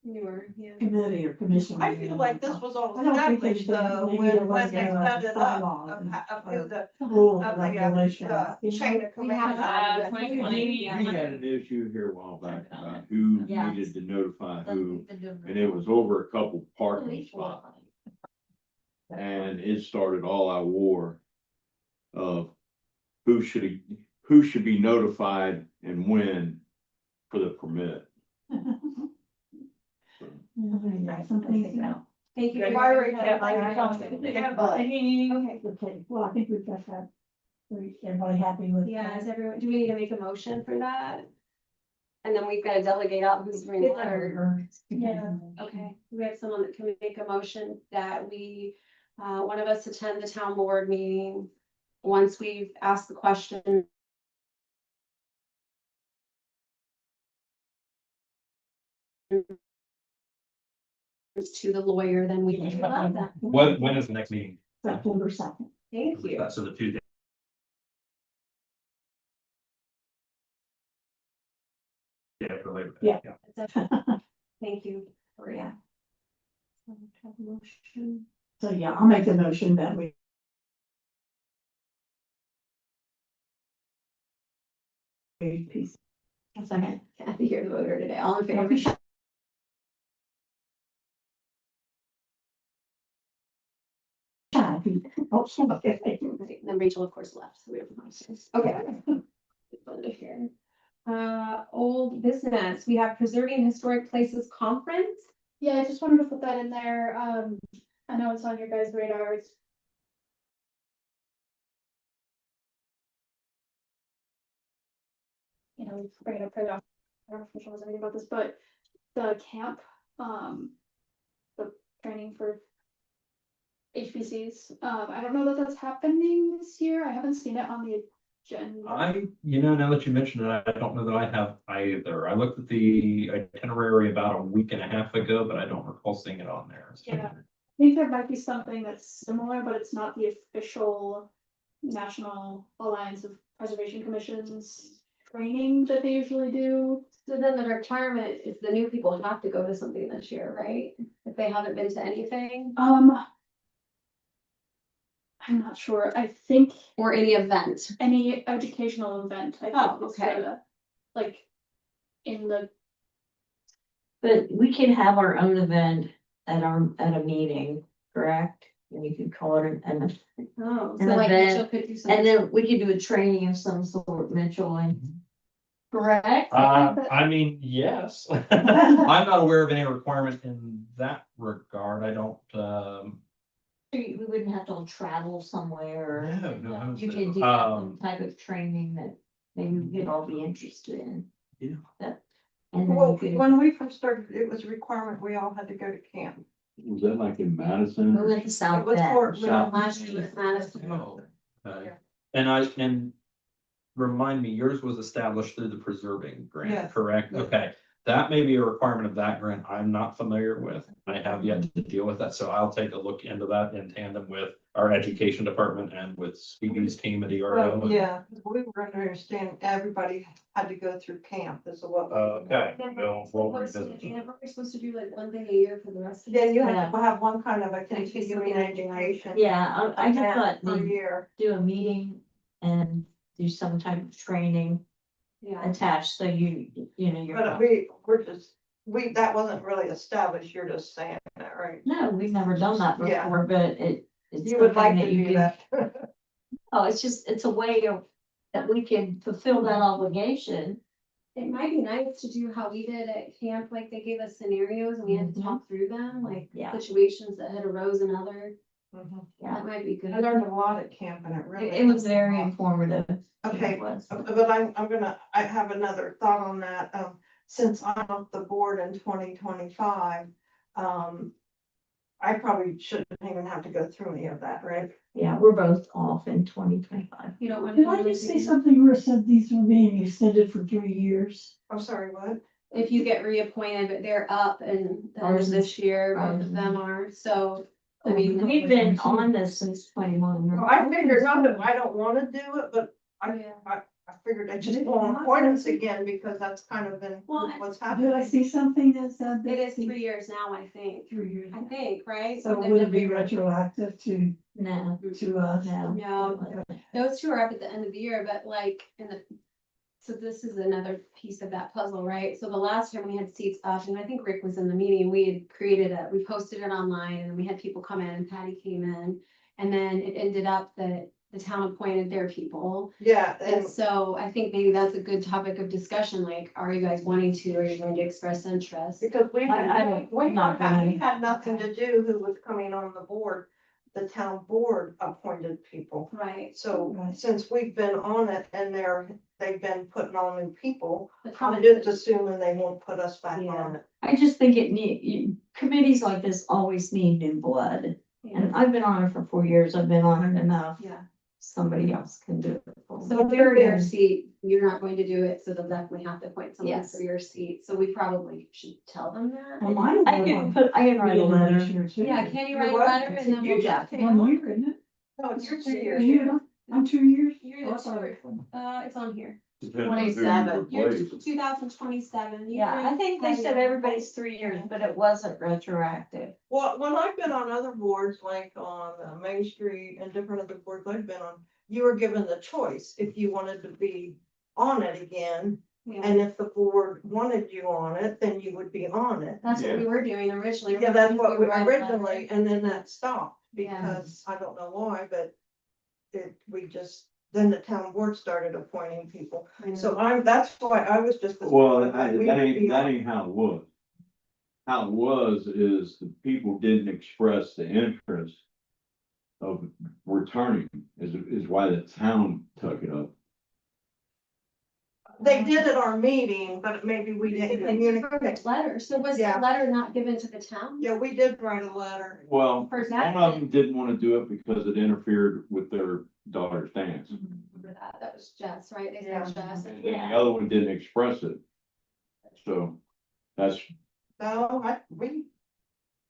[SPEAKER 9] newer, yeah.
[SPEAKER 4] committee or commission.
[SPEAKER 3] I feel like this was all
[SPEAKER 4] I don't think they
[SPEAKER 3] established
[SPEAKER 4] should-
[SPEAKER 3] though,
[SPEAKER 4] maybe
[SPEAKER 3] when
[SPEAKER 4] there was
[SPEAKER 3] they
[SPEAKER 4] a
[SPEAKER 3] set it up,
[SPEAKER 4] bylaw
[SPEAKER 3] of who the,
[SPEAKER 4] Rules
[SPEAKER 3] of
[SPEAKER 4] and
[SPEAKER 3] the,
[SPEAKER 4] regulations.
[SPEAKER 3] chain of
[SPEAKER 9] We have
[SPEAKER 3] command.
[SPEAKER 6] 2020.
[SPEAKER 7] We had an issue here a while back about who
[SPEAKER 10] Yeah.
[SPEAKER 7] needed to notify who, and it was over a couple parking spots. And it started all out war of who should be notified and when for the permit. So,
[SPEAKER 9] Thank you.
[SPEAKER 3] Myra,
[SPEAKER 6] Yeah,
[SPEAKER 4] Okay, well, I think we've got that. Everybody happy with?
[SPEAKER 9] Yeah, is everyone, do we need to make a motion for that? And then we've got to delegate out who's doing the letter.
[SPEAKER 5] Yeah.
[SPEAKER 9] Okay, we have someone that can make a motion that we, one of us attend the town board meeting. Once we've asked the question. To the lawyer, then we can.
[SPEAKER 11] When is the next meeting?
[SPEAKER 4] September 2nd.
[SPEAKER 9] Thank you.
[SPEAKER 11] So the Tuesday. Yeah, for Labor Day.
[SPEAKER 4] Yeah.
[SPEAKER 9] Thank you. Maria. Motion.
[SPEAKER 4] So, yeah, I'll make the motion that we. Peace.
[SPEAKER 9] Second, Kathy, you're the voter today. All in favor?
[SPEAKER 4] Oh,
[SPEAKER 9] Then Rachel, of course, left, so we have motions. Okay. Under here. Old business, we have Preserving Historic Places Conference.
[SPEAKER 5] Yeah, I just wanted to put that in there. I know it's on your guys' radars. You know, we bring it up right off. I don't know if Michelle knows anything about this, but the camp, the training for HBCs, I don't know that that's happening this year. I haven't seen it on the agenda.
[SPEAKER 11] Now that you mentioned it, I don't know that I have either. I looked at the itinerary about a week and a half ago, but I don't recall seeing it on there.
[SPEAKER 5] Yeah. I think there might be something that's similar, but it's not the official National Alliance of Preservation Commissions training that they usually do.
[SPEAKER 9] So then the requirement is the new people have to go to something this year, right? If they haven't been to anything
[SPEAKER 5] I'm not sure. I think
[SPEAKER 9] or any event.
[SPEAKER 5] any educational event, I
[SPEAKER 9] Oh,
[SPEAKER 5] think is
[SPEAKER 9] okay.
[SPEAKER 5] like in the,
[SPEAKER 10] But we can have our own event at a meeting, correct? And you could call it an,
[SPEAKER 9] Oh, so
[SPEAKER 10] An
[SPEAKER 9] like
[SPEAKER 10] event,
[SPEAKER 9] Mitchell could do something.
[SPEAKER 10] and then we could do a training of some sort, Mitchell, and. Correct?
[SPEAKER 11] I mean, yes. I'm not aware of any requirement in that regard. I don't,
[SPEAKER 10] We wouldn't have to travel somewhere.
[SPEAKER 11] no.
[SPEAKER 10] You could do some type of training that maybe we could all be interested in.
[SPEAKER 11] Yeah.
[SPEAKER 10] That, and then
[SPEAKER 3] Well,
[SPEAKER 10] you could,
[SPEAKER 3] when we first started, it was a requirement, we all had to go to camp.
[SPEAKER 7] Was that like in Madison?
[SPEAKER 10] we went to South
[SPEAKER 3] It was for-
[SPEAKER 10] Bend.
[SPEAKER 9] Last year was Madison.
[SPEAKER 11] Okay. And remind me, yours was established through the preserving grant,
[SPEAKER 3] Yes.
[SPEAKER 11] correct?
[SPEAKER 3] Yes.
[SPEAKER 11] Okay, that may be a requirement of that grant I'm not familiar with. I have yet to deal with that, so I'll take a look into that in tandem with our education department and with Stevie's team at ERO.
[SPEAKER 3] Well, yeah, we were understanding everybody had to go through camp is what.
[SPEAKER 11] Okay, we'll
[SPEAKER 9] Supposed to-
[SPEAKER 11] revisit.
[SPEAKER 9] and we're supposed to do like one thing a year for the rest of.
[SPEAKER 3] Then you
[SPEAKER 10] Yeah.
[SPEAKER 3] have to have one kind of a continuing education.
[SPEAKER 10] Yeah, I just thought
[SPEAKER 3] Per
[SPEAKER 10] we'd
[SPEAKER 3] year.
[SPEAKER 10] do a meeting and do some type of training
[SPEAKER 9] Yeah.
[SPEAKER 10] attached, so you know, you're.
[SPEAKER 3] But we're just that wasn't really established, you're just saying that, right?
[SPEAKER 10] No, we've never done that
[SPEAKER 3] Yeah.
[SPEAKER 10] before, but it's
[SPEAKER 3] You would like
[SPEAKER 10] something
[SPEAKER 3] to
[SPEAKER 10] you
[SPEAKER 3] do
[SPEAKER 10] can.
[SPEAKER 3] that.
[SPEAKER 10] Oh, it's a way of, that we can fulfill that obligation.
[SPEAKER 9] It might be nice to do how we did at camp, like they gave us scenarios and we had to talk through them, like
[SPEAKER 10] Yeah.
[SPEAKER 9] situations that had arose in other,
[SPEAKER 3] Mhm.
[SPEAKER 9] that might be good.
[SPEAKER 3] I learned a lot at camp and it really.
[SPEAKER 10] It was very informative.
[SPEAKER 3] Okay,
[SPEAKER 10] It was.
[SPEAKER 3] but I have another thought on that, since I'm on the board in 2025, I probably shouldn't even have to go through any of that, right?
[SPEAKER 10] Yeah, we're both off in 2025.
[SPEAKER 9] You don't want
[SPEAKER 4] Did
[SPEAKER 9] to.
[SPEAKER 4] I just say something where it said these were being extended for 3 years?
[SPEAKER 3] I'm sorry, what?
[SPEAKER 9] If you get reappointed, but they're up and the end
[SPEAKER 10] Ours
[SPEAKER 9] of
[SPEAKER 10] is-
[SPEAKER 9] this year, both
[SPEAKER 10] ours
[SPEAKER 9] of
[SPEAKER 10] is-
[SPEAKER 9] them are, so, I mean.
[SPEAKER 10] We've been on this since 21.
[SPEAKER 3] Well, I figured not that I don't wanna do it, but
[SPEAKER 9] Yeah.
[SPEAKER 3] I figured I just want appointments again because that's kind of been
[SPEAKER 9] Well,
[SPEAKER 3] what's
[SPEAKER 4] Did I
[SPEAKER 3] happening.
[SPEAKER 4] see something that said?
[SPEAKER 9] It is 3 years now, I think,
[SPEAKER 4] 3 years.
[SPEAKER 9] right?
[SPEAKER 4] So would it be retroactive to
[SPEAKER 10] No,
[SPEAKER 4] us?
[SPEAKER 10] no.
[SPEAKER 9] No. Those two are up at the end of the year, but like in the, so this is another piece of that puzzle, right? So the last time we had seats up, and I think Rick was in the meeting, we had we posted it online and we had people come in and Patty came in. And then it ended up that the town appointed their people.
[SPEAKER 3] Yeah,
[SPEAKER 9] And
[SPEAKER 3] and
[SPEAKER 9] so I think maybe that's a good topic of discussion, like, are you guys wanting to, are you going to express interest?
[SPEAKER 3] because we
[SPEAKER 10] I don't-
[SPEAKER 3] we
[SPEAKER 10] not gonna.
[SPEAKER 3] had nothing to do who was coming on the board. The town board appointed people.
[SPEAKER 9] Right.
[SPEAKER 3] So
[SPEAKER 4] Right.
[SPEAKER 3] since we've been on it and they've been putting on new people,
[SPEAKER 9] The
[SPEAKER 3] I'm
[SPEAKER 9] comment-
[SPEAKER 3] just assuming they won't put us back
[SPEAKER 9] Yeah.
[SPEAKER 3] on it.
[SPEAKER 10] I just think committees like this always need new blood. And I've been on it for 4 years. I've been on it enough.
[SPEAKER 9] Yeah.
[SPEAKER 10] Somebody else can do it.
[SPEAKER 9] So for your seat, you're not going to do it, so they'll definitely have to appoint someone
[SPEAKER 10] Yes.
[SPEAKER 9] for your seat, so we probably should tell them that.
[SPEAKER 4] Well, mine
[SPEAKER 10] I can write a letter.
[SPEAKER 9] Yeah, can you
[SPEAKER 3] You're
[SPEAKER 9] write a
[SPEAKER 3] what?
[SPEAKER 9] letter and then
[SPEAKER 3] You
[SPEAKER 9] we'll
[SPEAKER 3] just-
[SPEAKER 9] just.
[SPEAKER 4] One year, isn't it?
[SPEAKER 3] No, it's your 2
[SPEAKER 4] A
[SPEAKER 3] years.
[SPEAKER 4] year? I'm 2 years?
[SPEAKER 9] You're
[SPEAKER 4] Oh,
[SPEAKER 9] the
[SPEAKER 4] I thought it
[SPEAKER 9] short,
[SPEAKER 4] was-
[SPEAKER 9] it's on here,
[SPEAKER 7] Depends on who you
[SPEAKER 10] 27.
[SPEAKER 9] you're
[SPEAKER 7] replace.
[SPEAKER 9] 2027.
[SPEAKER 10] Yeah, I think they said everybody's 3 years, but it wasn't retroactive.
[SPEAKER 3] Well, when I've been on other boards, like on Main Street and different other boards I've been on, you were given the choice if you wanted to be on it again.
[SPEAKER 9] Yeah,
[SPEAKER 3] And if the board wanted you on it, then you would be on it.
[SPEAKER 9] that's what we were doing originally.
[SPEAKER 3] Yeah, that's what we
[SPEAKER 9] wrote a letter.
[SPEAKER 3] originally, and then that stopped
[SPEAKER 9] Yeah.
[SPEAKER 3] because I don't know why, but then the town board started appointing people.
[SPEAKER 9] I know.
[SPEAKER 3] So that's why I was just.
[SPEAKER 7] Well, that ain't how it was. How it was is the people didn't express the interest of returning, is why the town took it up.
[SPEAKER 3] They did at our meeting, but maybe we didn't communicate.
[SPEAKER 9] Letter, so was the
[SPEAKER 3] Yeah.
[SPEAKER 9] letter not given to the town?
[SPEAKER 3] Yeah, we did write a letter.
[SPEAKER 7] Well,
[SPEAKER 9] For
[SPEAKER 7] one
[SPEAKER 9] that,
[SPEAKER 7] of them didn't wanna do it because it interfered with their daughter's dance.
[SPEAKER 9] remember that was Jess, right? They
[SPEAKER 3] Yeah.
[SPEAKER 9] said Jess.
[SPEAKER 7] And then the other one didn't express it. So, that's,
[SPEAKER 3] No,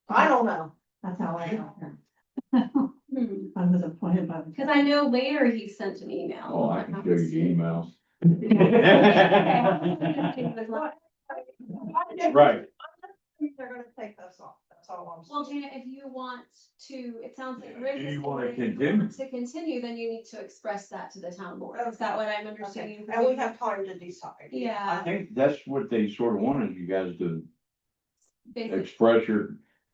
[SPEAKER 3] I don't know.
[SPEAKER 4] That's how I got here.
[SPEAKER 9] Hmm.
[SPEAKER 4] I was appointed by the.
[SPEAKER 9] Cause I know later he sent an email.
[SPEAKER 7] oh, I can show you the emails. Right.
[SPEAKER 3] They're gonna take us off, that's all I'm
[SPEAKER 9] Well,
[SPEAKER 3] saying.
[SPEAKER 9] Gina, if you want to, it sounds like
[SPEAKER 7] Do
[SPEAKER 9] Rick is.
[SPEAKER 7] you wanna
[SPEAKER 9] saying if you
[SPEAKER 7] continue?
[SPEAKER 9] want To continue, then you need to express that to the town board. Is that what I'm
[SPEAKER 3] Okay,
[SPEAKER 9] understanding?
[SPEAKER 3] and we have time to decide.
[SPEAKER 7] I
[SPEAKER 9] Yeah.
[SPEAKER 7] think that's what they sort of wanted you guys to
[SPEAKER 9] basically.
[SPEAKER 7] express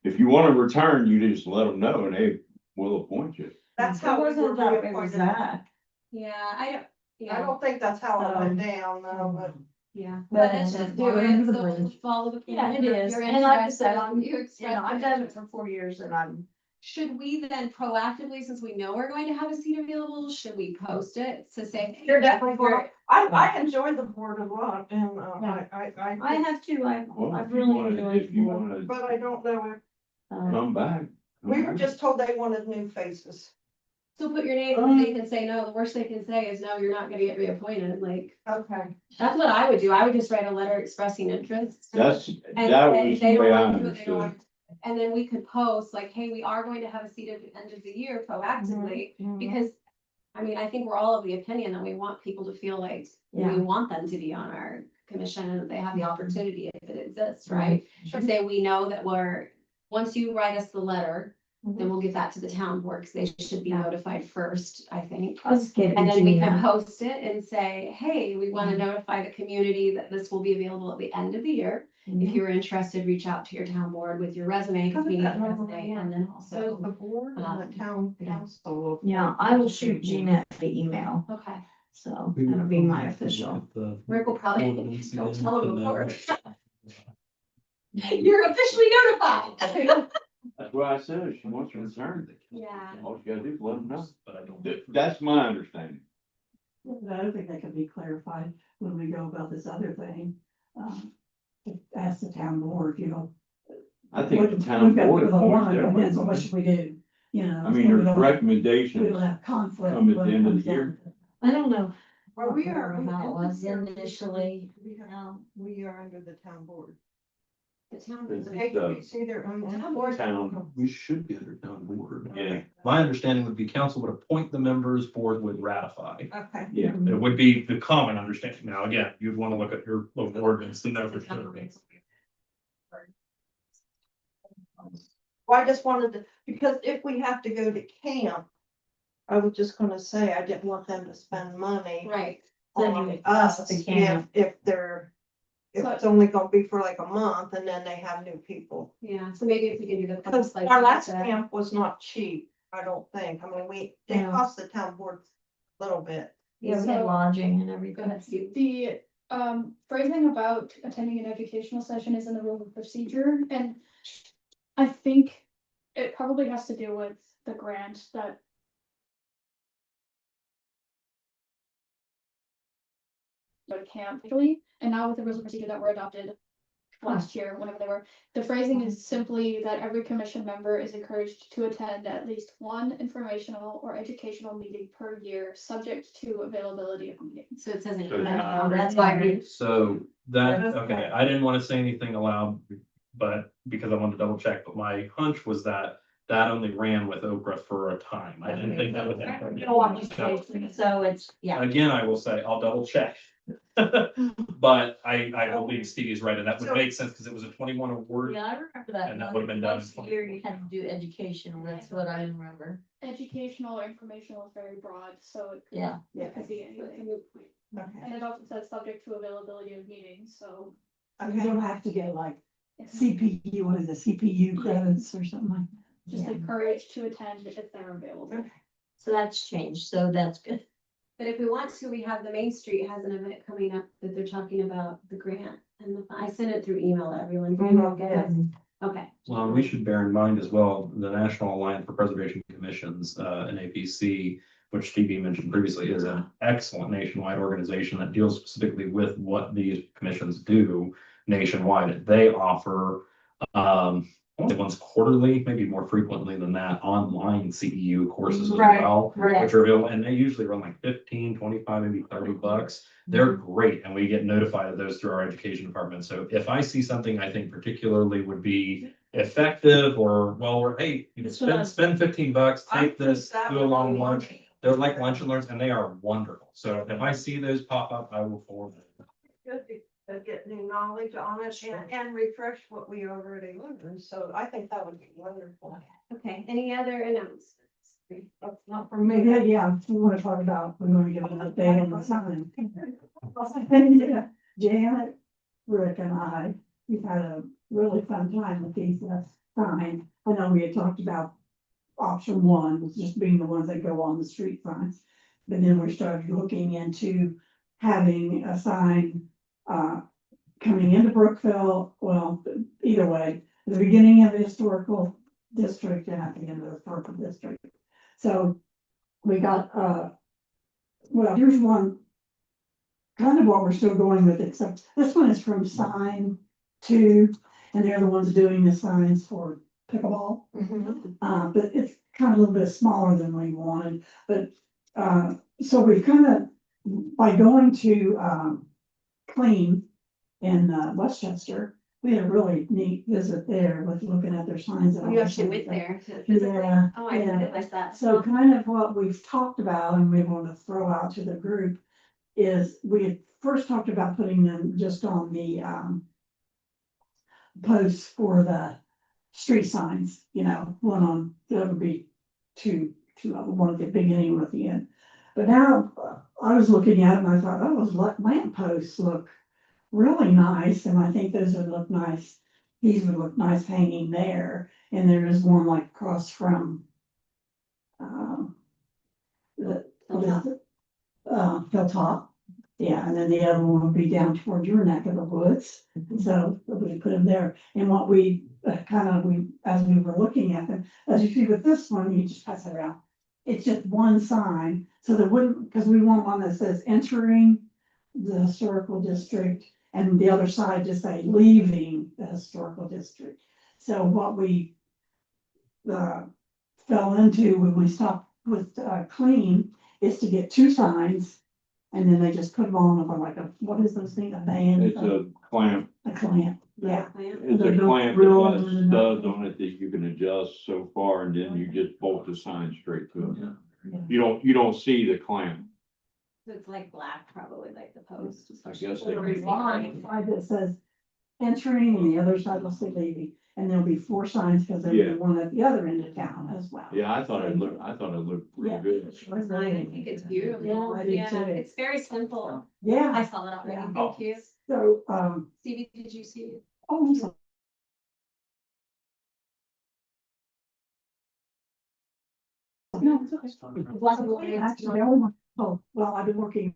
[SPEAKER 7] if you wanna return, you just let them know and they will appoint you.
[SPEAKER 3] That's
[SPEAKER 10] It
[SPEAKER 3] how we were
[SPEAKER 10] wasn't that it was
[SPEAKER 3] reappointed.
[SPEAKER 10] that.
[SPEAKER 9] Yeah, I don't,
[SPEAKER 3] I
[SPEAKER 9] yeah,
[SPEAKER 3] don't think that's how it went down, though, but.
[SPEAKER 9] yeah.
[SPEAKER 10] But
[SPEAKER 9] But let's just do
[SPEAKER 10] we're
[SPEAKER 9] it,
[SPEAKER 10] under the
[SPEAKER 9] so
[SPEAKER 10] bridge.
[SPEAKER 9] follow the.
[SPEAKER 10] Yeah, it
[SPEAKER 9] plan.
[SPEAKER 10] is.
[SPEAKER 9] You're
[SPEAKER 10] And like I
[SPEAKER 9] interested,
[SPEAKER 10] said, I'm,
[SPEAKER 9] you express
[SPEAKER 10] I've
[SPEAKER 9] the
[SPEAKER 10] done it
[SPEAKER 9] interest.
[SPEAKER 10] for 4 years and I'm,
[SPEAKER 9] Should we then proactively, since we know we're going to have a seat available, should we post it to say?
[SPEAKER 3] You're definitely
[SPEAKER 9] You're-
[SPEAKER 3] I enjoy the board a lot, and,
[SPEAKER 10] I have to,
[SPEAKER 7] Well,
[SPEAKER 10] I've
[SPEAKER 7] if you
[SPEAKER 10] really
[SPEAKER 7] wanna,
[SPEAKER 10] enjoyed.
[SPEAKER 7] if you wanna
[SPEAKER 3] but I don't know if,
[SPEAKER 7] come back.
[SPEAKER 3] we were just told they wanted new faces.
[SPEAKER 9] So put your name, and they can say no, the worst they can say is no, you're not gonna get reappointed, like,
[SPEAKER 3] Okay.
[SPEAKER 9] that's what I would do, I would just write a letter expressing interest.
[SPEAKER 7] That's,
[SPEAKER 9] And
[SPEAKER 7] that
[SPEAKER 9] say
[SPEAKER 7] was
[SPEAKER 9] they
[SPEAKER 7] the
[SPEAKER 9] don't
[SPEAKER 7] way I
[SPEAKER 9] want to do it, they don't
[SPEAKER 7] understood.
[SPEAKER 9] want. And then we could post like, hey, we are going to have a seat at the end of the year proactively, because. I mean, I think we're all of the opinion that we want people to feel like
[SPEAKER 10] Yeah.
[SPEAKER 9] we want them to be on our commission and that they have the opportunity if it exists, right? And say, we know that once you write us the letter, then we'll get that to the town board, because they should be notified first, I think.
[SPEAKER 10] I'll just get it.
[SPEAKER 9] And then we can
[SPEAKER 10] Gina.
[SPEAKER 9] post it and say, hey, we want to notify the community that this will be available at the end of the year. If you're interested, reach out to your town board with your resume, because we need a resume, and then
[SPEAKER 3] So
[SPEAKER 9] also.
[SPEAKER 3] the board and the town council.
[SPEAKER 10] Yeah, I will shoot Jeanette the email,
[SPEAKER 9] Okay,
[SPEAKER 10] so that'll be my official.
[SPEAKER 9] Rick will probably, don't tell him before. You're officially notified.
[SPEAKER 7] That's what I said, if she wants to return,
[SPEAKER 9] Yeah.
[SPEAKER 7] all you gotta do is let them know.
[SPEAKER 11] But I don't.
[SPEAKER 7] That's my understanding.
[SPEAKER 4] But I don't think that could be clarified when we go about this other thing. Ask the town board, you know.
[SPEAKER 7] I think the
[SPEAKER 4] we've
[SPEAKER 7] town
[SPEAKER 4] got
[SPEAKER 7] board.
[SPEAKER 4] to
[SPEAKER 7] is
[SPEAKER 4] the warrant, but then, so
[SPEAKER 7] different.
[SPEAKER 4] what should we do? You know.
[SPEAKER 7] I mean,
[SPEAKER 4] so we
[SPEAKER 7] there's
[SPEAKER 4] don't-
[SPEAKER 7] recommendations.
[SPEAKER 4] We don't have conflict.
[SPEAKER 7] come at
[SPEAKER 4] when
[SPEAKER 7] the
[SPEAKER 4] it
[SPEAKER 7] end of
[SPEAKER 4] comes
[SPEAKER 7] the year.
[SPEAKER 4] down to it.
[SPEAKER 10] I don't know.
[SPEAKER 3] Well, we are.
[SPEAKER 10] How it was initially.
[SPEAKER 3] We are under the town board.
[SPEAKER 9] The town.
[SPEAKER 7] It's
[SPEAKER 3] They can see their own.
[SPEAKER 9] Town board.
[SPEAKER 7] Town.
[SPEAKER 11] We should be under town board.
[SPEAKER 7] Yeah.
[SPEAKER 11] My understanding would be council would appoint the members, board would ratify.
[SPEAKER 3] Okay.
[SPEAKER 7] Yeah.
[SPEAKER 11] It would be the common understanding. Now, again, you'd want to look at your local ordinance to know for sure.
[SPEAKER 3] Well, I just wanted to, because if we have to go to camp, I was just gonna say, I didn't want them to spend money
[SPEAKER 9] Right,
[SPEAKER 3] on us
[SPEAKER 10] to
[SPEAKER 3] if,
[SPEAKER 10] camp.
[SPEAKER 3] if they're, if it's only gonna be for like a month and then they have new people.
[SPEAKER 9] yeah, so maybe if we can do the.
[SPEAKER 3] Because our last camp was not cheap, I don't think. I mean, it
[SPEAKER 10] Yeah.
[SPEAKER 3] cost the town board a little bit.
[SPEAKER 10] Yeah, we had lodging and
[SPEAKER 9] Go
[SPEAKER 10] everything.
[SPEAKER 9] ahead, Steve.
[SPEAKER 5] The phrasing about attending an educational session is in the rule of procedure, and I think it probably has to do with the grant that. Go to camp, actually, and now with the rules of procedure that were adopted last year, whenever they were, the phrasing is simply that every commission member is encouraged to attend at least one informational or educational meeting per year, subject to availability of meetings.
[SPEAKER 9] So it says.
[SPEAKER 7] So it's not-
[SPEAKER 9] That's why we.
[SPEAKER 11] So that,
[SPEAKER 3] That's
[SPEAKER 11] okay,
[SPEAKER 3] right.
[SPEAKER 11] I didn't want to say anything aloud, but because I wanted to double check, but my hunch was that that only ran with Oprah for a time. I didn't think that was.
[SPEAKER 10] So it's, yeah.
[SPEAKER 11] Again, I will say, I'll double check. But I believe Stevie's right, and that would make sense because it was a 21 award.
[SPEAKER 10] Yeah, I remember that.
[SPEAKER 11] And that would've been done in
[SPEAKER 10] Once a year you had to do educational, that's what I remember.
[SPEAKER 5] Educational or informational is very broad, so
[SPEAKER 10] Yeah.
[SPEAKER 5] it could be anything.
[SPEAKER 3] Okay.
[SPEAKER 5] And it also says subject to availability of meetings, so.
[SPEAKER 4] You
[SPEAKER 3] Okay.
[SPEAKER 4] don't have to get like CPU, what is it, CPU credits or something like that.
[SPEAKER 5] Just
[SPEAKER 10] Yeah.
[SPEAKER 5] encouraged to attend if they're available.
[SPEAKER 10] So that's changed, so that's good.
[SPEAKER 9] But if we want to, we have the Main Street has an event coming up that they're talking about the grant, and I sent it through email to everyone. Did you all get it? Okay.
[SPEAKER 11] Well, we should bear in mind as well, the National Alliance for Preservation Commissions, NAPC, which Stevie mentioned previously, is an excellent nationwide organization that deals specifically with what these commissions do nationwide. They offer, only once quarterly, maybe more frequently than that, online CEU courses as
[SPEAKER 9] Right,
[SPEAKER 11] well,
[SPEAKER 9] right.
[SPEAKER 11] which are available, and they usually run like 15, 25, maybe $30. They're great, and we get notified of those through our education department. So if I see something I think particularly would be effective, or, well, or, hey, you can spend $15, take this, do a long lunch. They're like lunch and learns, and they are wonderful. So if I see those pop up, I will forward them.
[SPEAKER 3] Good to get new knowledge on it and refresh what we already learned. So I think that would be wonderful.
[SPEAKER 9] Okay, any other announcements?
[SPEAKER 3] That's not for me.
[SPEAKER 4] Yeah, we want to talk about, we want to give an update on the sign. Janet, Rick and I, we've had a really fun time with these signs. I know we had talked about option one was just being the ones that go on the street signs. But then we started looking into having a sign, coming into Brookville, well, either way, the beginning of the historical district and at the end of the historical district. So we got, well, here's one, kind of what we're still going with, except this one is from Sign 2, and they're the ones doing the signs for pickleball. But it's kind of a little bit smaller than we wanted, but, so we kind of, by going to, Clean in, Westchester, we had a really neat visit there with looking at their signs. and all
[SPEAKER 9] You
[SPEAKER 4] that
[SPEAKER 9] actually
[SPEAKER 4] kind of
[SPEAKER 9] went
[SPEAKER 4] stuff.
[SPEAKER 9] there.
[SPEAKER 4] Yeah,
[SPEAKER 9] Oh, I
[SPEAKER 4] yeah.
[SPEAKER 9] didn't like that.
[SPEAKER 4] So kind of what we've talked about and we want to throw out to the group is we had first talked about putting them just on the posts for the street signs, you know, one on, there would be two of them, one at the beginning, one at the end. But now I was looking at them, I thought, oh, those lamp posts look really nice, and I think those would look nice. These would look nice hanging there, and there is one like across from. The, Hilltop, yeah, and then the other one would be down toward your neck of the woods, so we put them there. And what we as we were looking at them, as you see with this one, you just pass it around. It's just one sign, so there wouldn't, because we want one that says entering the historical district, and the other side just say leaving the historical district. So what we fell into when we stopped with clean is to get two signs. And then they just put them on with like a, what is those things, a band?
[SPEAKER 7] It's a clamp,
[SPEAKER 4] A clamp, yeah.
[SPEAKER 7] it's a
[SPEAKER 4] They're no
[SPEAKER 7] clamp
[SPEAKER 4] real
[SPEAKER 7] that has
[SPEAKER 4] other than
[SPEAKER 7] studs on it that you can adjust so far, and then you just bolt the sign straight to it.
[SPEAKER 4] Yeah.
[SPEAKER 7] You don't see the clamp.
[SPEAKER 9] So it's like black, probably like the post.
[SPEAKER 7] I guess
[SPEAKER 4] There'll be one side that says entering and the other side will say leaving. And there'll be four signs because there'll
[SPEAKER 7] Yeah.
[SPEAKER 4] be one at the other end of town as well.
[SPEAKER 7] Yeah, I thought it looked pretty
[SPEAKER 4] Yeah.
[SPEAKER 7] good.
[SPEAKER 9] I think it's beautiful.
[SPEAKER 4] I do
[SPEAKER 9] Yeah,
[SPEAKER 4] too.
[SPEAKER 9] it's very simple. I
[SPEAKER 4] Yeah,
[SPEAKER 9] saw that already.
[SPEAKER 4] Yeah.
[SPEAKER 9] Thank you.
[SPEAKER 4] so,
[SPEAKER 9] Stevie, did you see it?
[SPEAKER 4] I'm sorry. No, it's okay.
[SPEAKER 9] Black and white.
[SPEAKER 4] Actually, oh, well, I've been working.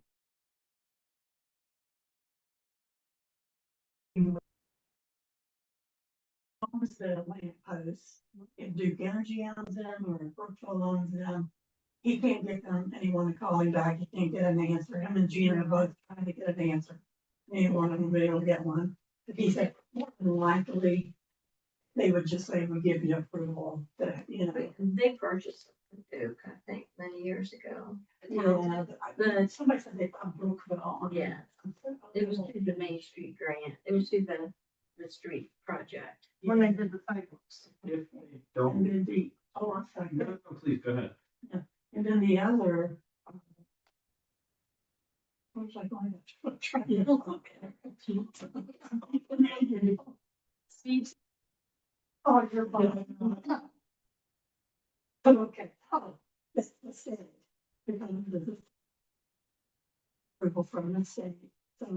[SPEAKER 4] Almost the lamp posts, if Duke Energy owns them or Brookfield owns them. He can't get them, anyone to call him back, he can't get an answer, him and Gina are both trying to get an answer. Neither one of them will be able to get one, but he said, more than likely, they would just say, we give you approval, that, you know.
[SPEAKER 10] They purchased it from Duke, I think, many years ago.
[SPEAKER 4] Yeah, but somebody said they found Brookville.
[SPEAKER 10] Yeah. It was through the Main Street grant, it was through the street project.
[SPEAKER 3] When they did the sidewalks.
[SPEAKER 11] Don't,
[SPEAKER 4] And then the, oh, I'm sorry.
[SPEAKER 11] no, please, go ahead.
[SPEAKER 4] And then the other. I was like, oh, I'm trying to look at it. Steve. Oh, you're fine. Okay, oh, let's see. Approval from the state, so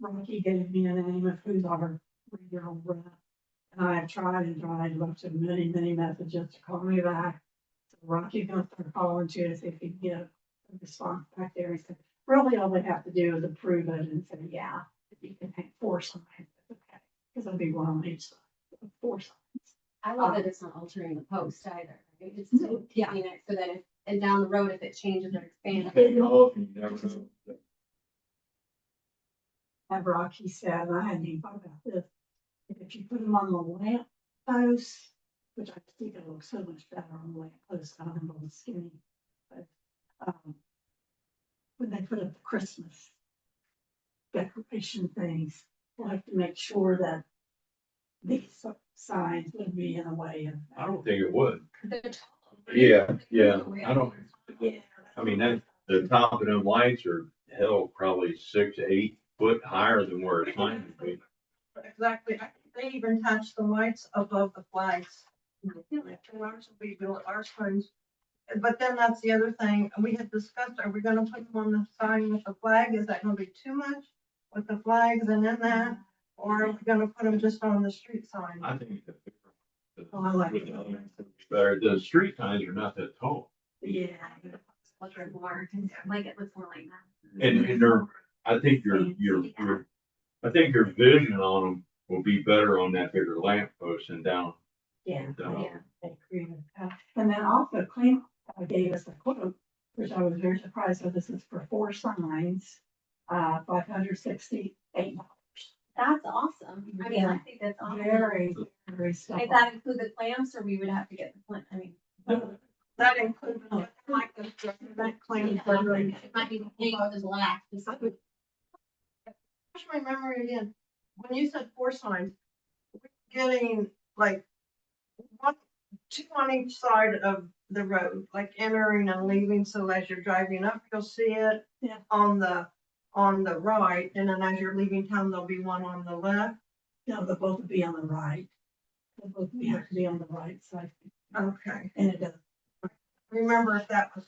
[SPEAKER 4] Rocky gave me a name of who's our regional rep. And I have tried and tried, left him many, many messages to call me back. So Rocky's gonna start calling to us if he can get a response back there. He said, really, all they have to do is approve it and say, yeah, if you can hang four signs, that's okay. Because it'll be one on each side, four signs.
[SPEAKER 9] I love that it's not altering the post either, right? It's still keeping it so that if, and down the road, if it changes or expands.
[SPEAKER 7] Take it off and you never know.
[SPEAKER 4] Have Rocky said, and I hadn't even thought about this, if you put them on the lamp post, which I think it looks so much better on the lamp post, I don't know, on the skinny. But, when they put up the Christmas decoration things, we'll have to make sure that these signs would be in a way of.
[SPEAKER 7] I don't think it would.
[SPEAKER 9] They're tall.
[SPEAKER 7] Yeah, I don't,
[SPEAKER 4] Yeah.
[SPEAKER 7] I mean, that, the top of them lights are held probably 6 to 8 foot higher than where it's mine would be.
[SPEAKER 3] Exactly, they even attach the lights above the flags. Ours will be built, our signs. But then that's the other thing, we had discussed, are we gonna put them on the sign with the flag, is that gonna be too much? With the flags and then that, or are we gonna put them just on the street sign?
[SPEAKER 7] I think the
[SPEAKER 4] Oh, I like
[SPEAKER 7] with
[SPEAKER 4] it.
[SPEAKER 7] better, the street signs are not that tall.
[SPEAKER 4] Yeah.
[SPEAKER 9] More, like it looks more like that.
[SPEAKER 7] And they're, I think I think your vision on them will be better on that bigger lamp post and down.
[SPEAKER 4] Yeah.
[SPEAKER 7] down.
[SPEAKER 9] Yeah.
[SPEAKER 4] They agree with that. And then also Clean gave us a quote, which I was very surprised with. This is for 4 signs, $568.
[SPEAKER 9] That's awesome. I mean, I think that's awesome.
[SPEAKER 4] Very, very
[SPEAKER 9] Does
[SPEAKER 4] simple.
[SPEAKER 9] that include the clamps or we would have to get the clamp? I mean.
[SPEAKER 3] That includes, like, that claim.
[SPEAKER 9] It might be pink or the black.
[SPEAKER 3] Refresh my memory again, when you said 4 signs, we're getting like 2 on each side of the road, like entering and leaving, so as you're driving up, you'll see it.
[SPEAKER 4] Yeah.
[SPEAKER 3] On the right, and then as you're leaving town, there'll be one on the left.
[SPEAKER 4] No, they'll both be on the right. They'll both have to be on the right side.
[SPEAKER 3] Okay.
[SPEAKER 4] And it does.
[SPEAKER 3] Remember if that was.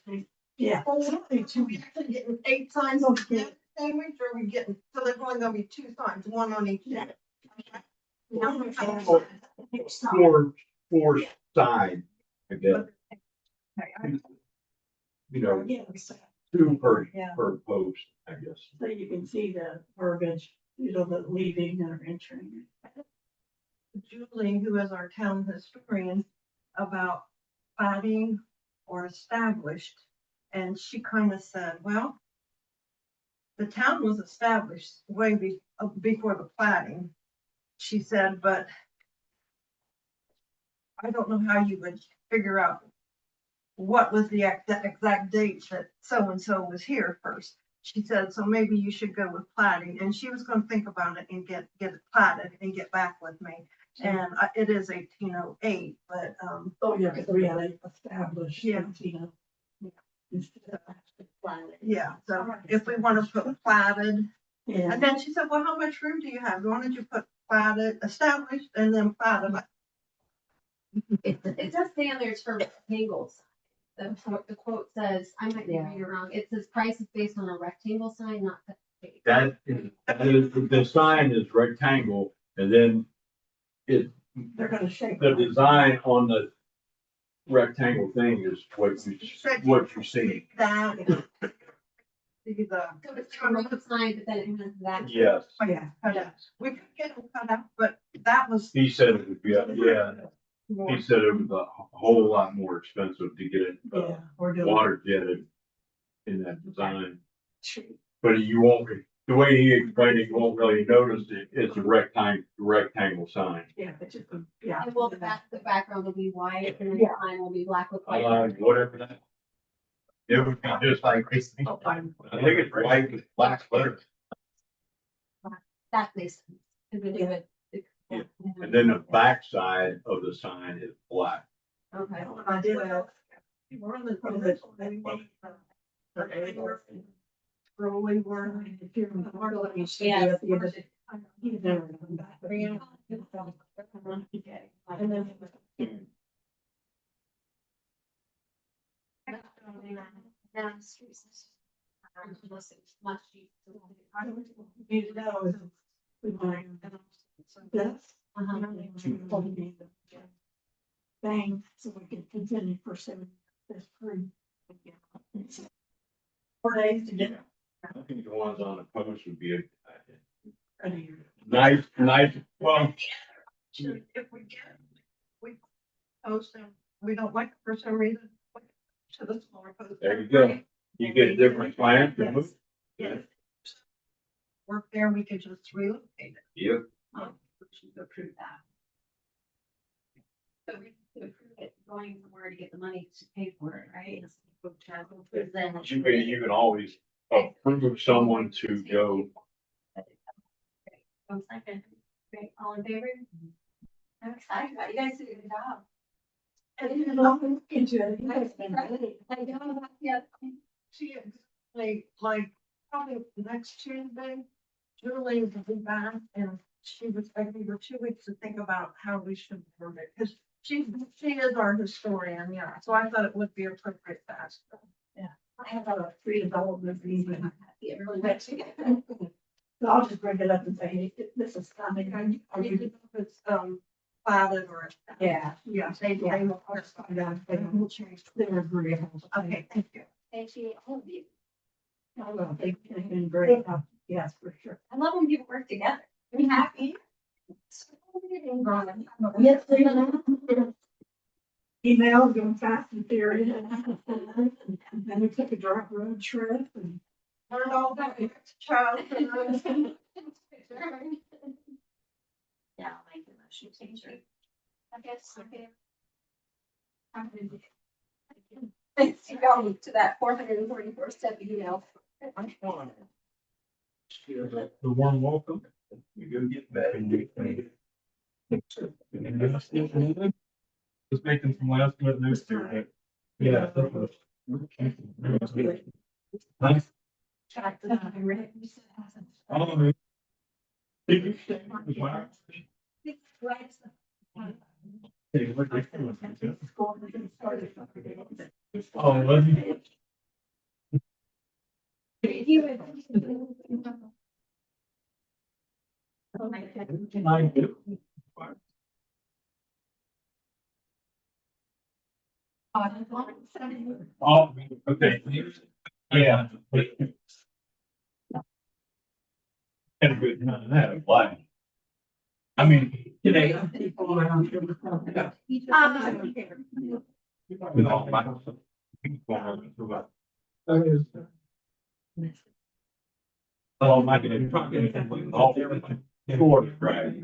[SPEAKER 4] Yeah.
[SPEAKER 3] Oh, we actually getting 8 signs on the sandwich or are we getting, so there's only gonna be two signs, one on each end?
[SPEAKER 7] Four side, I guess, you know,
[SPEAKER 4] Yes,
[SPEAKER 7] two per,
[SPEAKER 3] Yeah.
[SPEAKER 7] per post, I guess.
[SPEAKER 4] so you can see the verbiage, you know, the leaving or entering.
[SPEAKER 3] Julie, who is our town historian, about plating or established. And she kind of said, well, the town was established before the plating. She said, but I don't know how you would figure out what was the exact date that so-and-so was here first. She said, so maybe you should go with plating. And she was gonna think about it and get it platted and get back with me. And it is 1808, but,
[SPEAKER 4] Oh, yeah, because we had it established.
[SPEAKER 3] Yeah.
[SPEAKER 4] You know. Instead of actually planning.
[SPEAKER 3] yeah, so if we want to put platted,
[SPEAKER 4] Yeah,
[SPEAKER 3] and then she said, well, how much room do you have? Why don't you put platted, established, and then platted?
[SPEAKER 9] It does say on there it's for rectangles. The quote says, I might be reading it wrong, it says price is based on a rectangle sign, not the.
[SPEAKER 7] That is, the sign is rectangle, and then
[SPEAKER 4] they're gonna shape.
[SPEAKER 7] the design on the rectangle thing is what you see.
[SPEAKER 3] That.
[SPEAKER 9] So it's a road sign, but then it has that.
[SPEAKER 7] Yes,
[SPEAKER 4] Yeah.
[SPEAKER 3] Cut out. We could get them cut out, but that was.
[SPEAKER 7] he said it would be, yeah, he said it was a whole lot more expensive to get it,
[SPEAKER 4] Yeah, we're doing.
[SPEAKER 7] water jetted in that design. But you won't, the way he explained it, you won't really notice it, it's a rectangle sign.
[SPEAKER 4] Yeah, it's just, yeah.
[SPEAKER 9] And well, the background will be white and then the
[SPEAKER 4] Yeah.
[SPEAKER 9] sign will be black with white.
[SPEAKER 7] Whatever that. It would be just like, I think it's white with black letters,
[SPEAKER 9] That makes sense. It really would.
[SPEAKER 7] Yeah. and then the back side of the sign is black.
[SPEAKER 9] Okay.
[SPEAKER 3] I did. We're on the. Early were.
[SPEAKER 9] Yeah.
[SPEAKER 4] He's never come back.
[SPEAKER 3] And then.
[SPEAKER 9] Much.
[SPEAKER 4] You know, we might. This.
[SPEAKER 9] Uh-huh.
[SPEAKER 4] Thing, so we can continue pursuing this free. 4 days to get it.
[SPEAKER 7] I think the ones on the post would be
[SPEAKER 4] Ready.
[SPEAKER 7] nice, well,
[SPEAKER 3] If we get, we post them, we don't like it for some reason. To the smaller post.
[SPEAKER 7] there you go. You get a different plan.
[SPEAKER 3] Yes. Work there, we could just relocate it.
[SPEAKER 7] Yep.
[SPEAKER 9] We should approve that. So we could approve it going somewhere to get the money to pay for it, right? Then.
[SPEAKER 7] You can always approve someone to go.
[SPEAKER 9] One second. Great, all in favor? I'm excited about it. You guys did a good job.
[SPEAKER 4] I didn't know we could do it. You guys been ready.
[SPEAKER 9] I know, yeah.
[SPEAKER 3] She, like, probably next Tuesday, Julie will be back and she was, I gave her 2 weeks to think about how we should word it, because she is our historian, yeah, so I thought it would be appropriate to ask her.
[SPEAKER 4] I have a free development meeting.
[SPEAKER 9] Everyone
[SPEAKER 4] Next week. So I'll just bring it up and say, hey, this is coming.
[SPEAKER 3] Are you, if it's, platted or.
[SPEAKER 4] Yeah.
[SPEAKER 3] Yeah.
[SPEAKER 4] They will. We'll change. They're agreeable.
[SPEAKER 3] Okay, thank you.
[SPEAKER 9] Thank you, all of you.
[SPEAKER 4] I will. They've been great. Yes, for sure.
[SPEAKER 9] I love when people work together. I'm happy.
[SPEAKER 4] Yes, they know. Emails going fast and furious. And then we took a road trip and.
[SPEAKER 3] Learned all about it, child.
[SPEAKER 9] Yeah, I'll make the motion to change it. I guess, okay. Thanks, you go to that 444 step email.
[SPEAKER 7] The warm welcome. You go get back and do it.
[SPEAKER 11] Was making some last minute news here. Yeah. Nice. Did you say? Oh, was he?
[SPEAKER 9] You would.
[SPEAKER 11] Oh, okay. Yeah. And good, none of that, why? I mean, today. Oh, my God. All. Short, right.